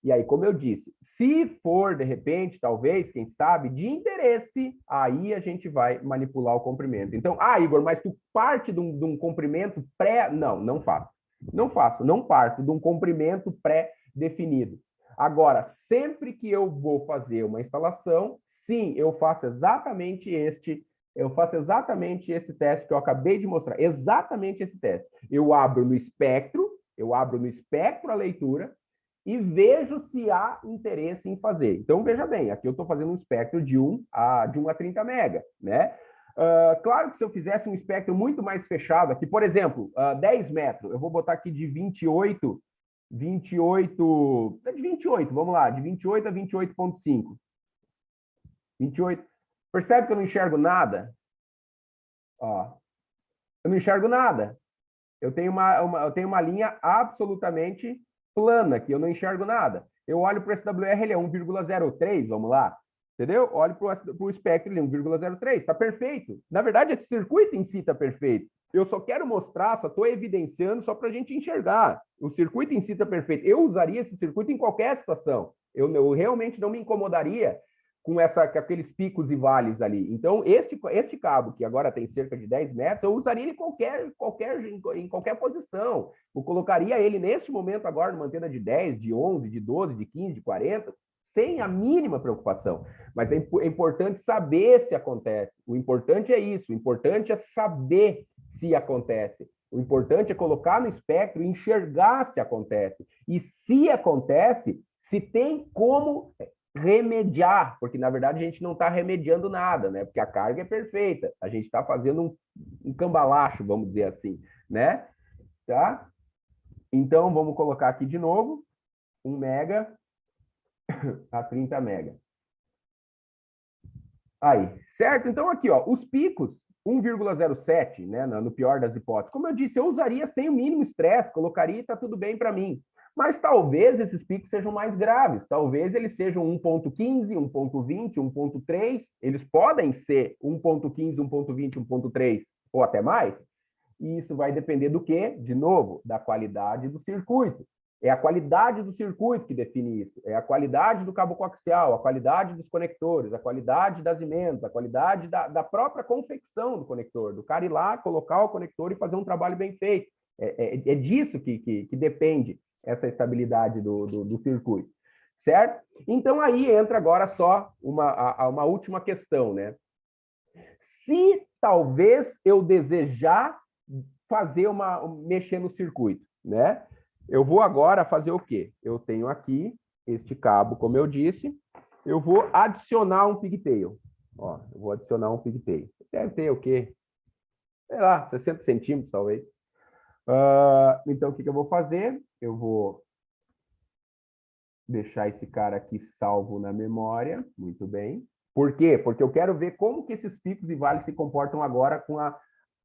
E aí, como eu disse, se for, de repente, talvez, quem sabe, de interesse, aí a gente vai manipular o comprimento. Então, Igor, mas tu parte de um comprimento pré... Não faço. Não parto de um comprimento pré-definido. Agora, sempre que eu vou fazer uma instalação, sim, eu faço exatamente esse teste que eu acabei de mostrar. Exatamente esse teste. Eu abro no espectro a leitura, e vejo se há interesse em fazer. Então, veja bem, aqui eu estou fazendo um espectro de 1 a 30 mega, né? Claro que se eu fizesse um espectro muito mais fechado aqui, por exemplo, 10 metros, eu vou botar aqui de 28, vamos lá, de 28 a 28,5. 28. Percebe que eu não enxergo nada? Eu não enxergo nada. Eu tenho uma linha absolutamente plana, que eu não enxergo nada. Eu olho para o SWR, ele é 1,03, vamos lá. Entendeu? Olho para o espectro, ele é 1,03, está perfeito. Na verdade, esse circuito em si está perfeito. Eu só quero mostrar, só estou evidenciando só para a gente enxergar. O circuito em si está perfeito. Eu usaria esse circuito em qualquer situação. Eu realmente não me incomodaria com aqueles picos e vales ali. Então, este cabo, que agora tem cerca de 10 metros, eu usaria ele em qualquer posição. Eu colocaria ele, neste momento, agora, numa antena de 10, de 11, de 12, de 15, de 40, sem a mínima preocupação. Mas é importante saber se acontece. O importante é isso. O importante é saber se acontece. O importante é colocar no espectro e enxergar se acontece. E se acontece, se tem como remediar, porque na verdade a gente não está remediando nada, né? Porque a carga é perfeita, a gente está fazendo um cambalacho, vamos dizer assim, né? Tá? Então vamos colocar aqui de novo 1 mega a 30 mega. Aí, certo? Então aqui, ó, os picos 1,07, né? No pior das hipóteses. Como eu disse, eu usaria sem o mínimo estresse, colocaria e está tudo bem para mim. Mas talvez esses picos sejam mais graves, talvez eles sejam 1,15, 1,20, 1,3, eles podem ser 1,15, 1,20, 1,3 ou até mais, e isso vai depender do quê? De novo, da qualidade do circuito. É a qualidade do circuito que define isso, é a qualidade do cabo coaxial, a qualidade dos conectores, a qualidade das emendas, a qualidade da própria confecção do conector, do cara ir lá, colocar o conector e fazer um trabalho bem feito. É disso que depende essa estabilidade do circuito. certo? Então, aí entra agora só uma última questão, né? Se talvez eu desejar mexer no circuito, né? Eu vou agora fazer o quê? Eu tenho aqui este cabo, como eu disse, eu vou adicionar um pigtail. Ó, eu vou adicionar um pigtail. Deve ter o quê? Sei lá, 60 centímetros, talvez. Então, o que eu vou fazer? Eu vou deixar esse cara aqui salvo na memória. Muito bem. Por quê? Porque eu quero ver como que esses picos e vales se comportam agora com a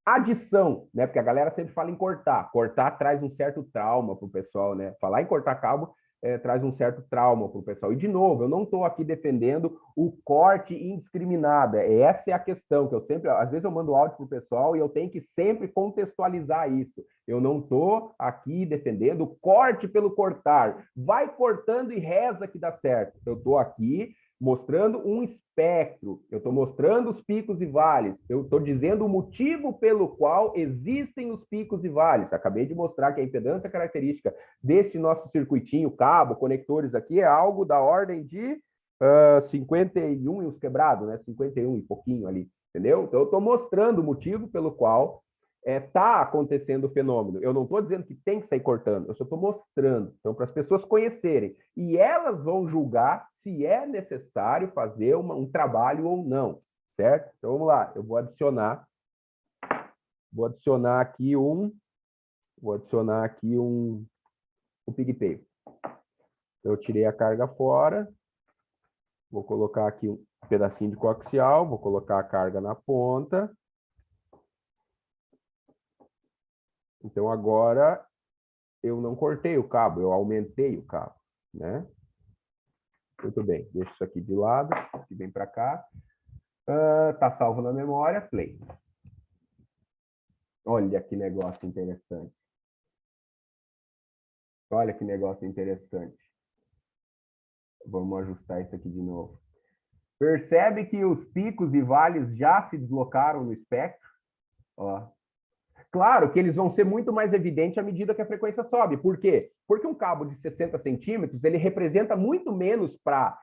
adição, né? Porque a galera sempre fala em cortar. Cortar traz um certo trauma para o pessoal, né? Falar em cortar cabo traz um certo trauma para o pessoal. E, de novo, eu não estou aqui defendendo o corte indiscriminado. Essa é a questão, que eu sempre... Às vezes eu mando áudio para o pessoal e eu tenho que sempre contextualizar isso. Eu não estou aqui defendendo o corte pelo cortar. Vai cortando e reza que dá certo. Eu estou aqui mostrando um espectro, eu estou mostrando os picos e vales, eu estou dizendo o motivo pelo qual existem os picos e vales. Acabei de mostrar que a impedância característica desse nosso circuitinho, cabo, conectores aqui, é algo da ordem de 51 e uns quebrados, né? 51 e pouquinho ali, entendeu? Então, eu estou mostrando o motivo pelo qual está acontecendo o fenômeno. Eu não estou dizendo que tem que sair cortando, eu só estou mostrando. Então, para as pessoas conhecerem. E elas vão julgar se é necessário fazer um trabalho ou não, certo? Então, vamos lá. Eu vou adicionar aqui um pigtail. Eu tirei a carga fora. Vou colocar aqui um pedacinho de coaxial. Vou colocar a carga na ponta. Então, agora, eu não cortei o cabo, eu aumentei o cabo, né? Muito bem, deixa isso aqui de lado, aqui vem para cá. Tá salvo na memória, play. Olha que negócio interessante. Olha que negócio interessante. Vamos ajustar isso aqui de novo. Percebe que os picos e vales já se deslocaram no espectro? Ó. Claro que eles vão ser muito mais evidentes à medida que a frequência sobe. Por quê? Porque um cabo de 60 centímetros, ele representa muito menos para,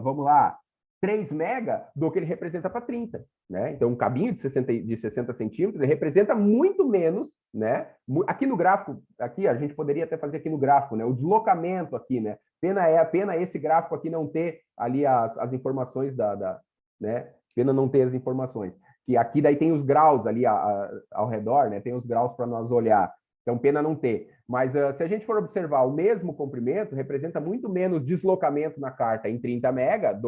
vamos lá, 3 mega do que ele representa para 30. Né? Então, um cabinho de 60 centímetros, ele representa muito menos, né? Aqui no gráfico, aqui a gente poderia até fazer aqui no gráfico, né? O deslocamento aqui, né? Pena esse gráfico aqui não ter ali as informações né? Pena não ter as informações. Que aqui daí tem os graus ali ao redor, né? Tem os graus para nós olhar. Então, pena não ter. Mas se a gente for observar o mesmo comprimento, representa muito menos deslocamento na carta em 30 mega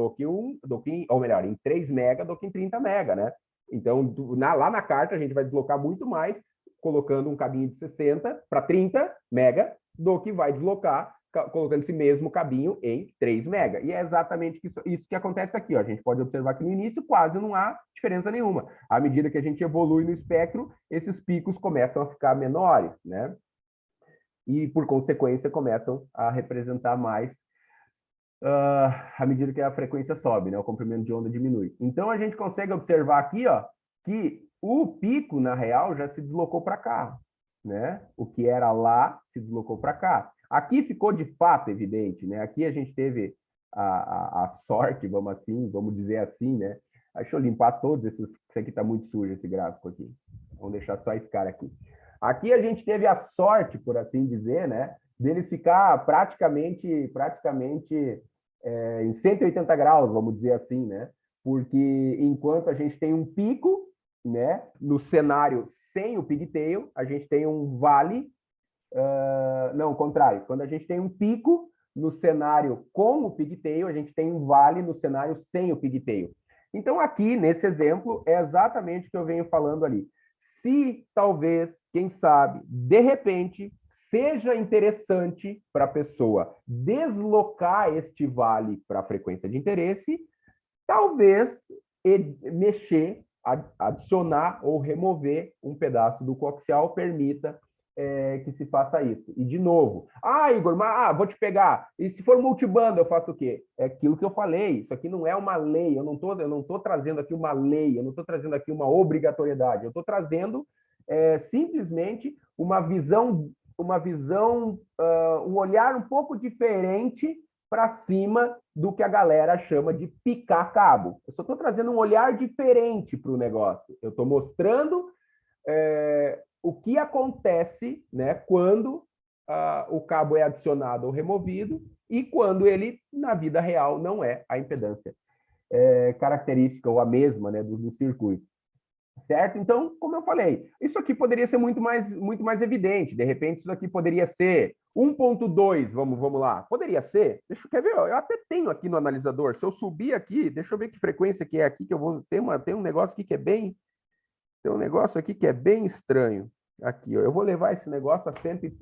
ou melhor, em 3 mega do que em 30 mega, né? Então, lá na carta, a gente vai deslocar muito mais colocando um cabinho de 60 para 30 mega do que vai deslocar colocando esse mesmo cabinho em 3 mega. E é exatamente isso que acontece aqui. Ó. A gente pode observar que no início quase não há diferença nenhuma. À medida que a gente evolui no espectro, esses picos começam a ficar menores, né? E, por consequência, começam a representar mais à medida que a frequência sobe, né? O comprimento de onda diminui. Então, a gente consegue observar aqui, ó, que o pico, na real, já se deslocou para cá, né? O que era lá se deslocou para cá. Aqui ficou de fato evidente, né? Aqui a gente teve a sorte, vamos dizer assim, né? Deixa eu limpar todos esses. Isso aqui está muito sujo, esse gráfico aqui. Vamos deixar só esse cara aqui. Aqui a gente teve a sorte, por assim dizer, né? Deles ficar praticamente em 180 graus, vamos dizer assim, né? Porque enquanto a gente tem um pico, né? No cenário sem o pigtail, a gente tem um vale. Não, o contrário. Quando a gente tem um pico no cenário com o pigtail, a gente tem um vale no cenário sem o pigtail. Então, aqui, nesse exemplo, é exatamente o que eu venho falando ali. Se, talvez, quem sabe, de repente, seja interessante para a pessoa deslocar este vale para a frequência de interesse, talvez mexer, adicionar ou remover um pedaço do coaxial permita que se faça isso. E, de novo, Igor, vou te pegar. E se for multibanda, eu faço o quê? É aquilo que eu falei. Isso aqui não é uma lei. Eu não tô trazendo aqui uma lei. Eu não estou trazendo aqui uma obrigatoriedade. Eu estou trazendo simplesmente uma visão, um olhar um pouco diferente para cima do que a galera chama de picar cabo. Eu só estou trazendo um olhar diferente para o negócio. Eu estou mostrando o que acontece, né, quando o cabo é adicionado ou removido e quando ele, na vida real, não é a impedância característica ou a mesma, né, do circuito. Certo? Então, como eu falei, isso aqui poderia ser muito mais evidente. De repente, isso aqui poderia ser 1.2, vamos lá. Poderia ser. Quer ver? Eu até tenho aqui no analisador. Se eu subir aqui, deixa eu ver que frequência que é aqui, que eu vou... Tem um negócio aqui que é bem... Tem um negócio aqui que é bem estranho. Aqui, ó. Eu vou levar esse negócio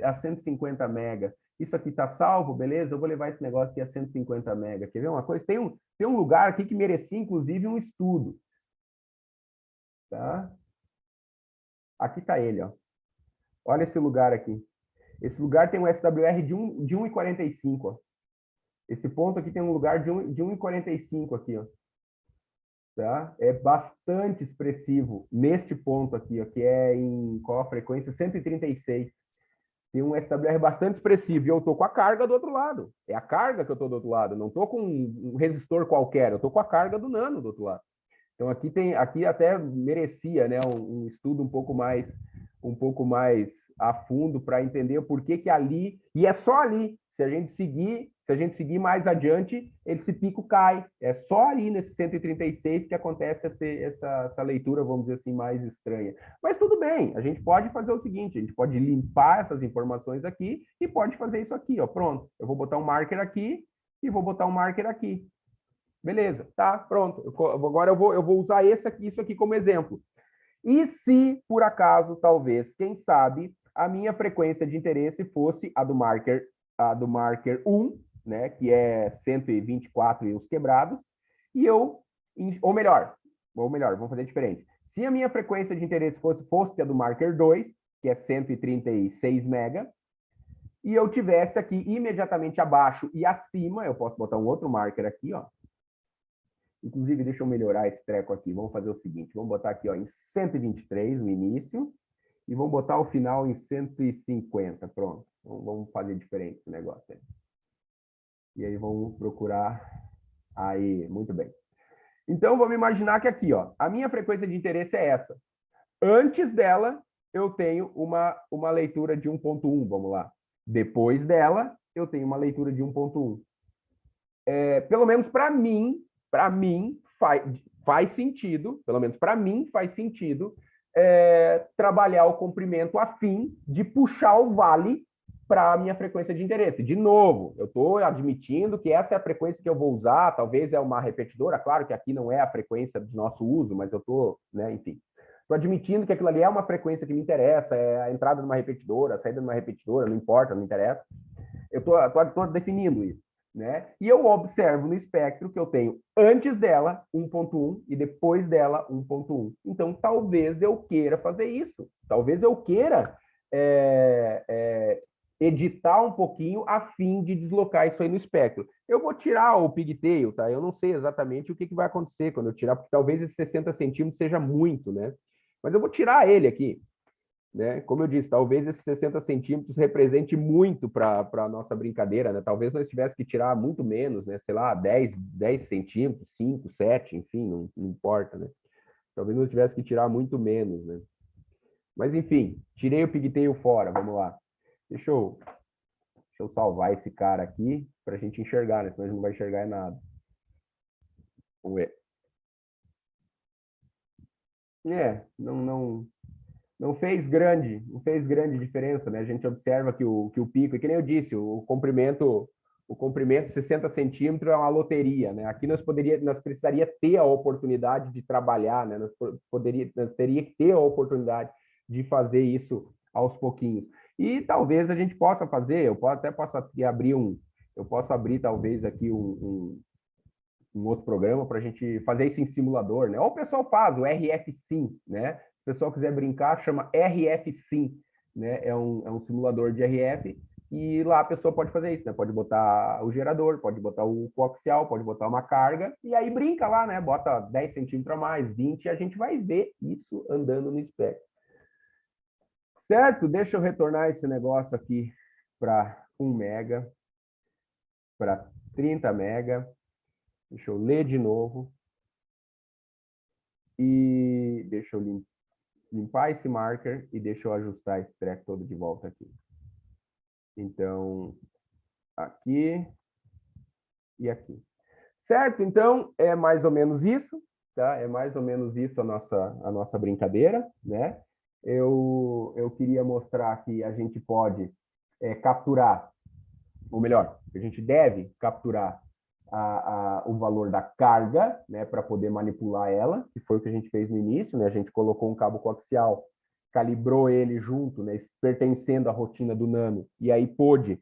a 150 mega. Isso aqui está salvo, beleza? Eu vou levar esse negócio aqui a 150 mega. Quer ver uma coisa? Tem um lugar aqui que merecia, inclusive, um estudo. Tá? Aqui está ele, ó. Olha esse lugar aqui. Esse lugar tem um SWR de 1,45, ó. Esse ponto aqui tem um lugar de 1,45 aqui, ó. Tá? É bastante expressivo neste ponto aqui, ó, que é em qual a frequência? 136. Tem um SWR bastante expressivo e eu estou com a carga do outro lado. É a carga que eu estou do outro lado. Não estou com um resistor qualquer, eu estou com a carga do nano do outro lado. Então aqui até merecia, né, um estudo um pouco mais a fundo para entender o porquê que ali, e é só ali, se a gente seguir mais adiante, esse pico cai. É só ali nesse 136 que acontece essa leitura, vamos dizer assim, mais estranha. Mas tudo bem, a gente pode fazer o seguinte, a gente pode limpar essas informações aqui e pode fazer isso aqui, ó, pronto. Eu vou botar um marker aqui e vou botar um marker aqui. Beleza, tá, pronto. Agora eu vou usar isso aqui como exemplo. E se, por acaso, talvez, quem sabe, a minha frequência de interesse fosse a do marker 1, né, que é 124 e os quebrados, e ou melhor, vamos fazer diferente. Se a minha frequência de interesse fosse a do marker 2, que é 136 mega, e eu tivesse aqui imediatamente abaixo e acima, eu posso botar um outro marker aqui, ó. Inclusive, deixa eu melhorar esse treco aqui. Vamos fazer o seguinte, vamos botar aqui, ó, em 123 no início e vamos botar o final em 150. Pronto. Então, vamos fazer diferente esse negócio aí. E aí vamos procurar. Aí, muito bem. Então, vamos imaginar que aqui, ó, a minha frequência de interesse é essa. Antes dela, eu tenho uma leitura de 1.1, vamos lá. Depois dela, eu tenho uma leitura de 1.1. Pelo menos para mim faz sentido, pelo menos para mim faz sentido, trabalhar o comprimento a fim de puxar o vale para a minha frequência de interesse. De novo, eu estou admitindo que essa é a frequência que eu vou usar, talvez é uma repetidora, claro que aqui não é a frequência do nosso uso, mas eu estou, né, enfim, estou admitindo que aquilo ali é uma frequência que me interessa, é a entrada de uma repetidora, a saída de uma repetidora, não importa, não interessa. Eu estou definindo isso. Né? E eu observo no espectro que eu tenho antes dela 1.1 e depois dela 1.1. Então, talvez eu queira fazer isso. Talvez eu queira editar um pouquinho a fim de deslocar isso aí no espectro. Eu vou tirar o pigtail, tá? Eu não sei exatamente o que vai acontecer quando eu tirar, porque talvez esse 60 centímetros seja muito, né? Mas eu vou tirar ele aqui. Né? Como eu disse, talvez esses 60 centímetros represente muito para a nossa brincadeira, né? Talvez nós tivéssemos que tirar muito menos, né? Sei lá, 10 centímetros, 5, 7, enfim, não importa, né? Talvez nós tivéssemos que tirar muito menos, né? Mas, enfim, tirei o pigtail fora, vamos lá. Deixa eu salvar esse cara aqui para a gente enxergar, né? Senão a gente não vai enxergar nada. Vamos ver. Não fez grande diferença, né? A gente observa que o pico, e que nem eu disse, o comprimento 60 centímetros é uma loteria, né? Aqui nós precisaria ter a oportunidade de trabalhar, né? Nós teria que ter a oportunidade de fazer isso aos pouquinhos. E talvez a gente possa fazer, eu posso abrir talvez aqui um outro programa para a gente fazer isso em simulador, né? Ou o pessoal faz o RF-Sim, né? Se o pessoal quiser brincar, chama RF-Sim, né? É um simulador de RF e lá a pessoa pode fazer isso, né? Pode botar o gerador, pode botar o coaxial, pode botar uma carga e aí brinca lá, né? Bota 10 centímetros a mais, 20 e a gente vai ver isso andando no espectro. Certo? Deixa eu retornar esse negócio aqui para 1 mega, para 30 mega. Deixa eu ler de novo. E deixa eu limpar esse marker e deixa eu ajustar esse treco todo de volta aqui. Então, aqui e aqui. Certo? Então, é mais ou menos isso, tá? É mais ou menos isso a nossa brincadeira, né? Eu queria mostrar que a gente pode capturar, ou melhor, a gente deve capturar o valor da carga, né, para poder manipular ela, que foi o que a gente fez no início, né? A gente colocou um cabo coaxial, calibrou ele junto, né, pertencendo à rotina do nano, e aí pôde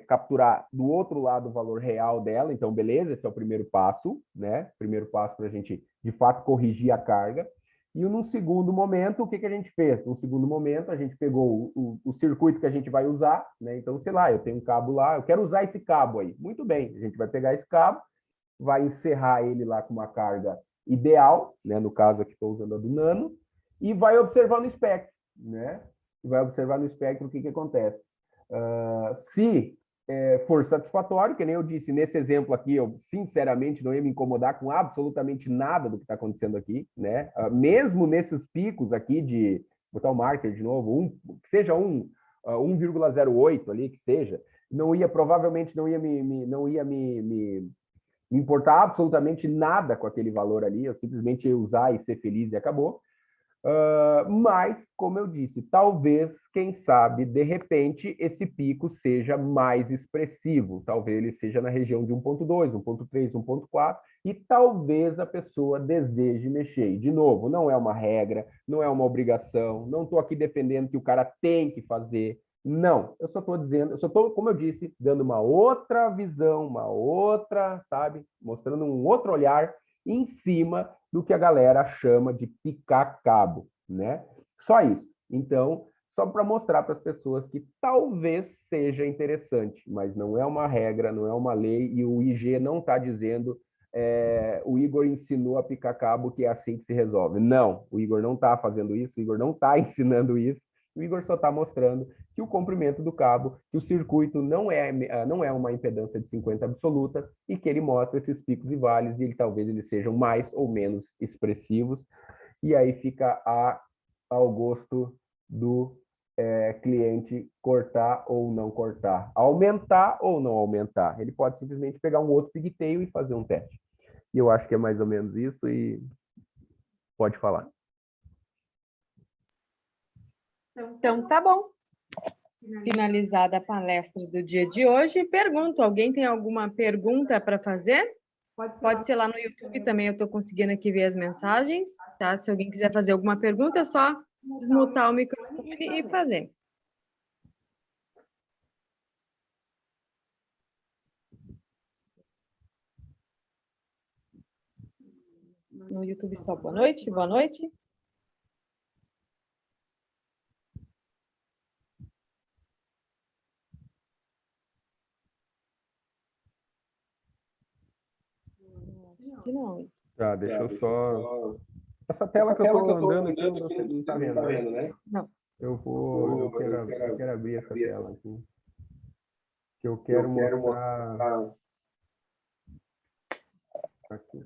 capturar do outro lado o valor real dela. Então, beleza, esse é o primeiro passo, né? Primeiro passo para a gente, de fato, corrigir a carga. E num segundo momento, o que a gente fez? Num segundo momento, a gente pegou o circuito que a gente vai usar, né? Então, sei lá, eu tenho um cabo lá, eu quero usar esse cabo aí. Muito bem, a gente vai pegar esse cabo, vai encerrar ele lá com uma carga ideal, né? No caso aqui estou usando a do nano, e vai observar no espectro, né? Vai observar no espectro o que acontece. Se for satisfatório, que nem eu disse, nesse exemplo aqui, eu sinceramente não ia me incomodar com absolutamente nada do que está acontecendo aqui, né? Mesmo nesses picos aqui de, botar o marker de novo, que seja 1,08 ali, que seja, provavelmente não ia me importar absolutamente nada com aquele valor ali, eu simplesmente ia usar e ser feliz e acabou. Mas, como eu disse, talvez, quem sabe, de repente, esse pico seja mais expressivo. Talvez ele seja na região de 1.2, 1.3, 1.4, e talvez a pessoa deseje mexer. E, de novo, não é uma regra, não é uma obrigação, não estou aqui defendendo que o cara tem que fazer. Não, eu só estou dizendo, eu só estou, como eu disse, dando uma outra visão, uma outra, sabe, mostrando um outro olhar em cima do que a galera chama de picar cabo, né? Só isso. Então, só para mostrar para as pessoas que talvez seja interessante, mas não é uma regra, não é uma lei, e o IG não está dizendo o Igor ensinou a picar cabo que é assim que se resolve. Não, o Igor não está fazendo isso, o Igor não está ensinando isso, o Igor só está mostrando que o comprimento do cabo, que o circuito não é uma impedância de 50 absoluta e que ele mostra esses picos e vales e talvez eles sejam mais ou menos expressivos. E aí fica ao gosto do cliente cortar ou não cortar, aumentar ou não aumentar. Ele pode simplesmente pegar um outro pigtail e fazer um teste. E eu acho que é mais ou menos isso e pode falar. Então, tá bom. Finalizada a palestra do dia de hoje, pergunto, alguém tem alguma pergunta para fazer? Pode ser lá no YouTube também, eu estou conseguindo aqui ver as mensagens, tá? Se alguém quiser fazer alguma pergunta, é só desmutar o microfone e fazer. No YouTube só boa noite, boa noite. Não. Tá, deixa eu só... Essa tela que eu estou andando aqui, você não está vendo, né? Não. Eu quero abrir essa tela aqui. Que eu quero mostrar... Aqui.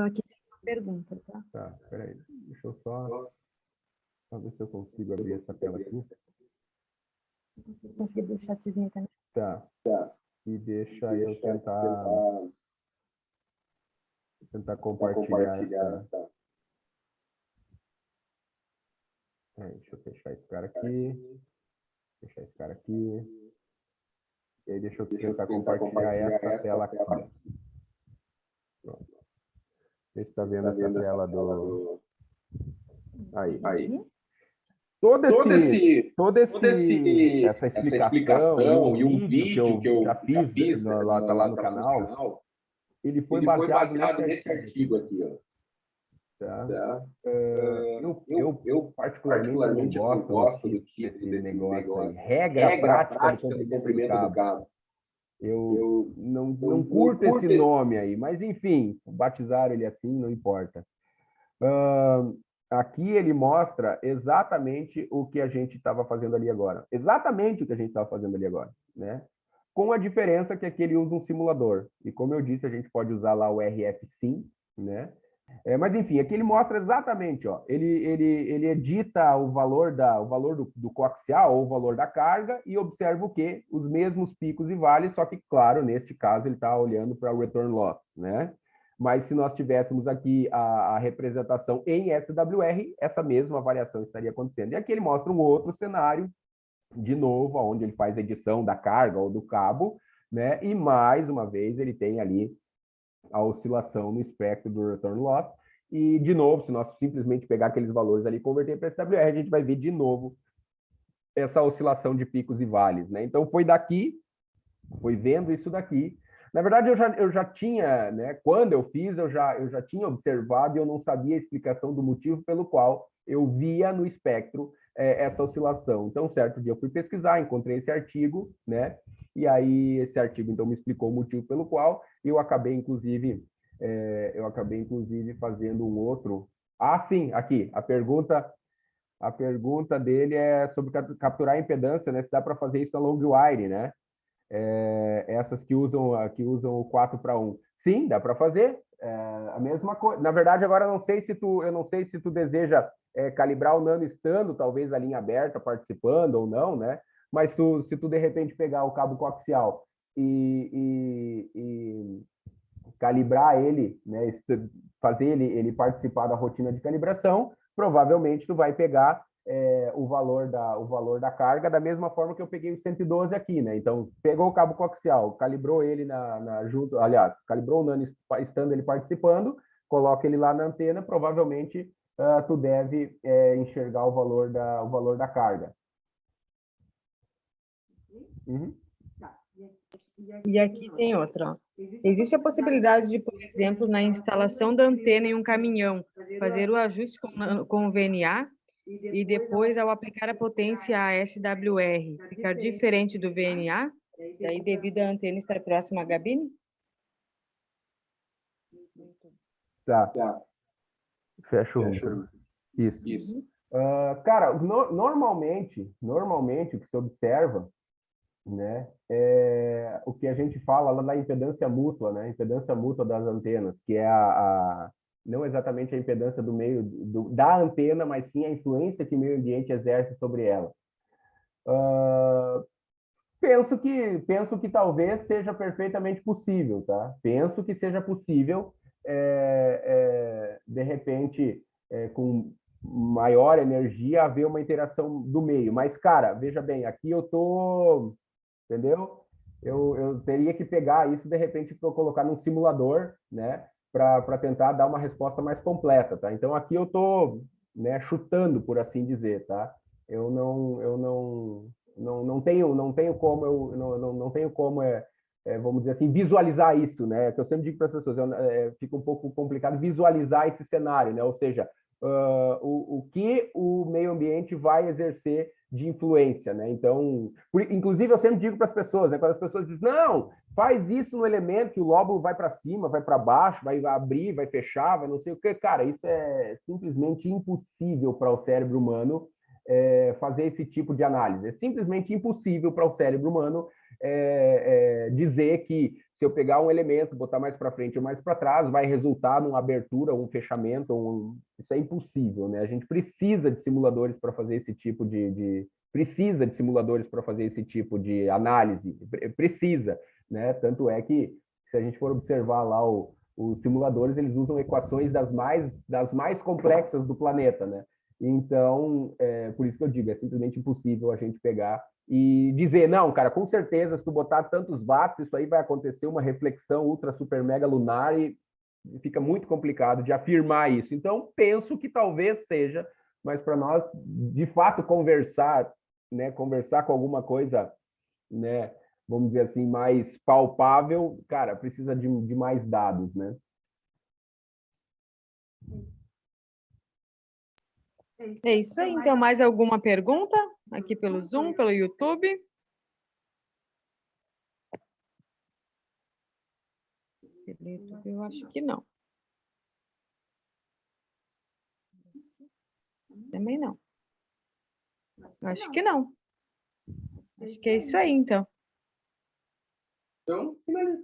Aqui tem uma pergunta, tá? Tá, peraí. Deixa eu só ver se eu consigo abrir essa tela aqui. Consegui abrir o chatzinho também. Tá. E deixa eu tentar compartilhar essa... deixa eu fechar esse cara aqui. Fechar esse cara aqui. E aí deixa eu tentar compartilhar essa tela aqui. Pronto. Você está vendo essa tela do... Aí. Toda essa explicação e um vídeo que eu já fiz lá no canal, ele foi baseado nesse artigo aqui, ó. Tá? Eu particularmente não gosto do tipo desse negócio aí. Regra prática do comprimento do cabo. Eu não curto esse nome aí, mas enfim, batizaram ele assim, não importa. Aqui ele mostra exatamente o que a gente estava fazendo ali agora. Exatamente o que a gente estava fazendo ali agora, né? com a diferença que aqui ele usa um simulador. E como eu disse, a gente pode usar lá o RFSim, né? Mas enfim, aqui ele mostra exatamente, ó, ele edita o valor do coaxial ou o valor da carga e observa o quê? Os mesmos picos e vales, só que, claro, neste caso ele está olhando para o return loss, né? Mas se nós tivéssemos aqui a representação em SWR, essa mesma variação estaria acontecendo. E aqui ele mostra um outro cenário, de novo, onde ele faz a edição da carga ou do cabo, né? E mais uma vez ele tem ali a oscilação no espectro do return loss. E, de novo, se nós simplesmente pegar aqueles valores ali e converter para SWR, a gente vai ver de novo essa oscilação de picos e vales, né? Então, foi vendo isso daqui. Na verdade, eu já tinha, né? Quando eu fiz, eu já tinha observado e eu não sabia a explicação do motivo pelo qual eu via no espectro essa oscilação. Então, certo dia eu fui pesquisar, encontrei esse artigo, né? E aí esse artigo então me explicou o motivo pelo qual eu acabei inclusive fazendo um outro. Ah, sim, aqui a pergunta dele é sobre capturar a impedância, né? Se dá para fazer isso na long wire, né? Essas que usam o 4:1. Sim, dá para fazer. A mesma coisa. Na verdade, agora eu não sei se tu deseja calibrar o nano estando, talvez a linha aberta, participando ou não, né? Mas se tu de repente pegar o cabo coaxial e calibrar ele, né? Fazer ele participar da rotina de calibração, provavelmente tu vai pegar o valor da carga da mesma forma que eu peguei o 112 aqui, né? Então, pegou o cabo coaxial, calibrou ele junto, aliás, calibrou o nano estando ele participando, coloca ele lá na antena, provavelmente tu deve enxergar o valor da carga. Uhum. E aqui tem outra. Ó. Existe a possibilidade de, por exemplo, na instalação da antena em um caminhão, fazer o ajuste com o VNA e depois, ao aplicar a potência a SWR, ficar diferente do VNA, daí devido à antena estar próxima à gabine? Tá. Fecha o router. Isso. Cara, normalmente o que se observa, né, é o que a gente fala lá da impedância mútua, né, impedância mútua das antenas, que é não exatamente a impedância do meio da antena, mas sim a influência que o meio ambiente exerce sobre ela. Penso que talvez seja perfeitamente possível, tá? Penso que seja possível, de repente, com maior energia, haver uma interação do meio. Mas, cara, veja bem, aqui eu tô, entendeu? Eu teria que pegar isso, de repente, para colocar num simulador, né? Para tentar dar uma resposta mais completa, tá? Então, aqui eu tô, né, chutando, por assim dizer, tá? Eu não tenho como não tenho como vamos dizer assim, visualizar isso, né? Que eu sempre digo para as pessoas, fica um pouco complicado visualizar esse cenário, né? Ou seja, o que o meio ambiente vai exercer de influência, né? Então, inclusive eu sempre digo para as pessoas, né? Quando as pessoas dizem, não, faz isso no elemento que o lóbulo vai para cima, vai para baixo, vai abrir, vai fechar, vai não sei o que, cara, isso é simplesmente impossível para o cérebro humano fazer esse tipo de análise. É simplesmente impossível para o cérebro humano dizer que se eu pegar um elemento, botar mais para frente ou mais para trás, vai resultar numa abertura, um fechamento, isso é impossível, né? A gente precisa de simuladores para fazer esse tipo precisa de simuladores para fazer esse tipo de análise, precisa, né? Tanto é que, se a gente for observar lá os simuladores, eles usam equações das mais complexas do planeta, né? Então, por isso que eu digo, é simplesmente impossível a gente pegar e dizer, não, cara, com certeza, se tu botar tantos watts, isso aí vai acontecer uma reflexão ultra, super, mega lunar e fica muito complicado de afirmar isso. Então, penso que talvez seja, mas para nós, de fato, conversar, né, conversar com alguma coisa, né, vamos dizer assim, mais palpável, cara, precisa de mais dados, né? É isso aí. Então, mais alguma pergunta aqui pelo Zoom, pelo YouTube? Eu acho que não. Também não. Acho que é isso aí, então. Então, mais alguma pergunta aqui pelo Zoom, pelo YouTube? Eu acho que não. Também não. Acho que é isso aí, então. Então, finaliza.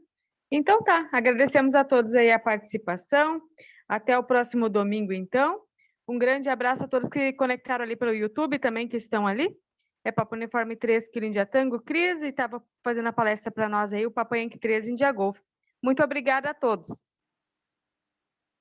Então tá, agradecemos a todos aí a participação. Até o próximo domingo, então. Um grande abraço a todos que conectaram ali pelo YouTube também, que estão ali. É Papa Uniforme 3, Kilo India Tango, Cris, e estava fazendo a palestra para nós aí, o Papa Yankee 3, India Golf. Muito obrigada a todos.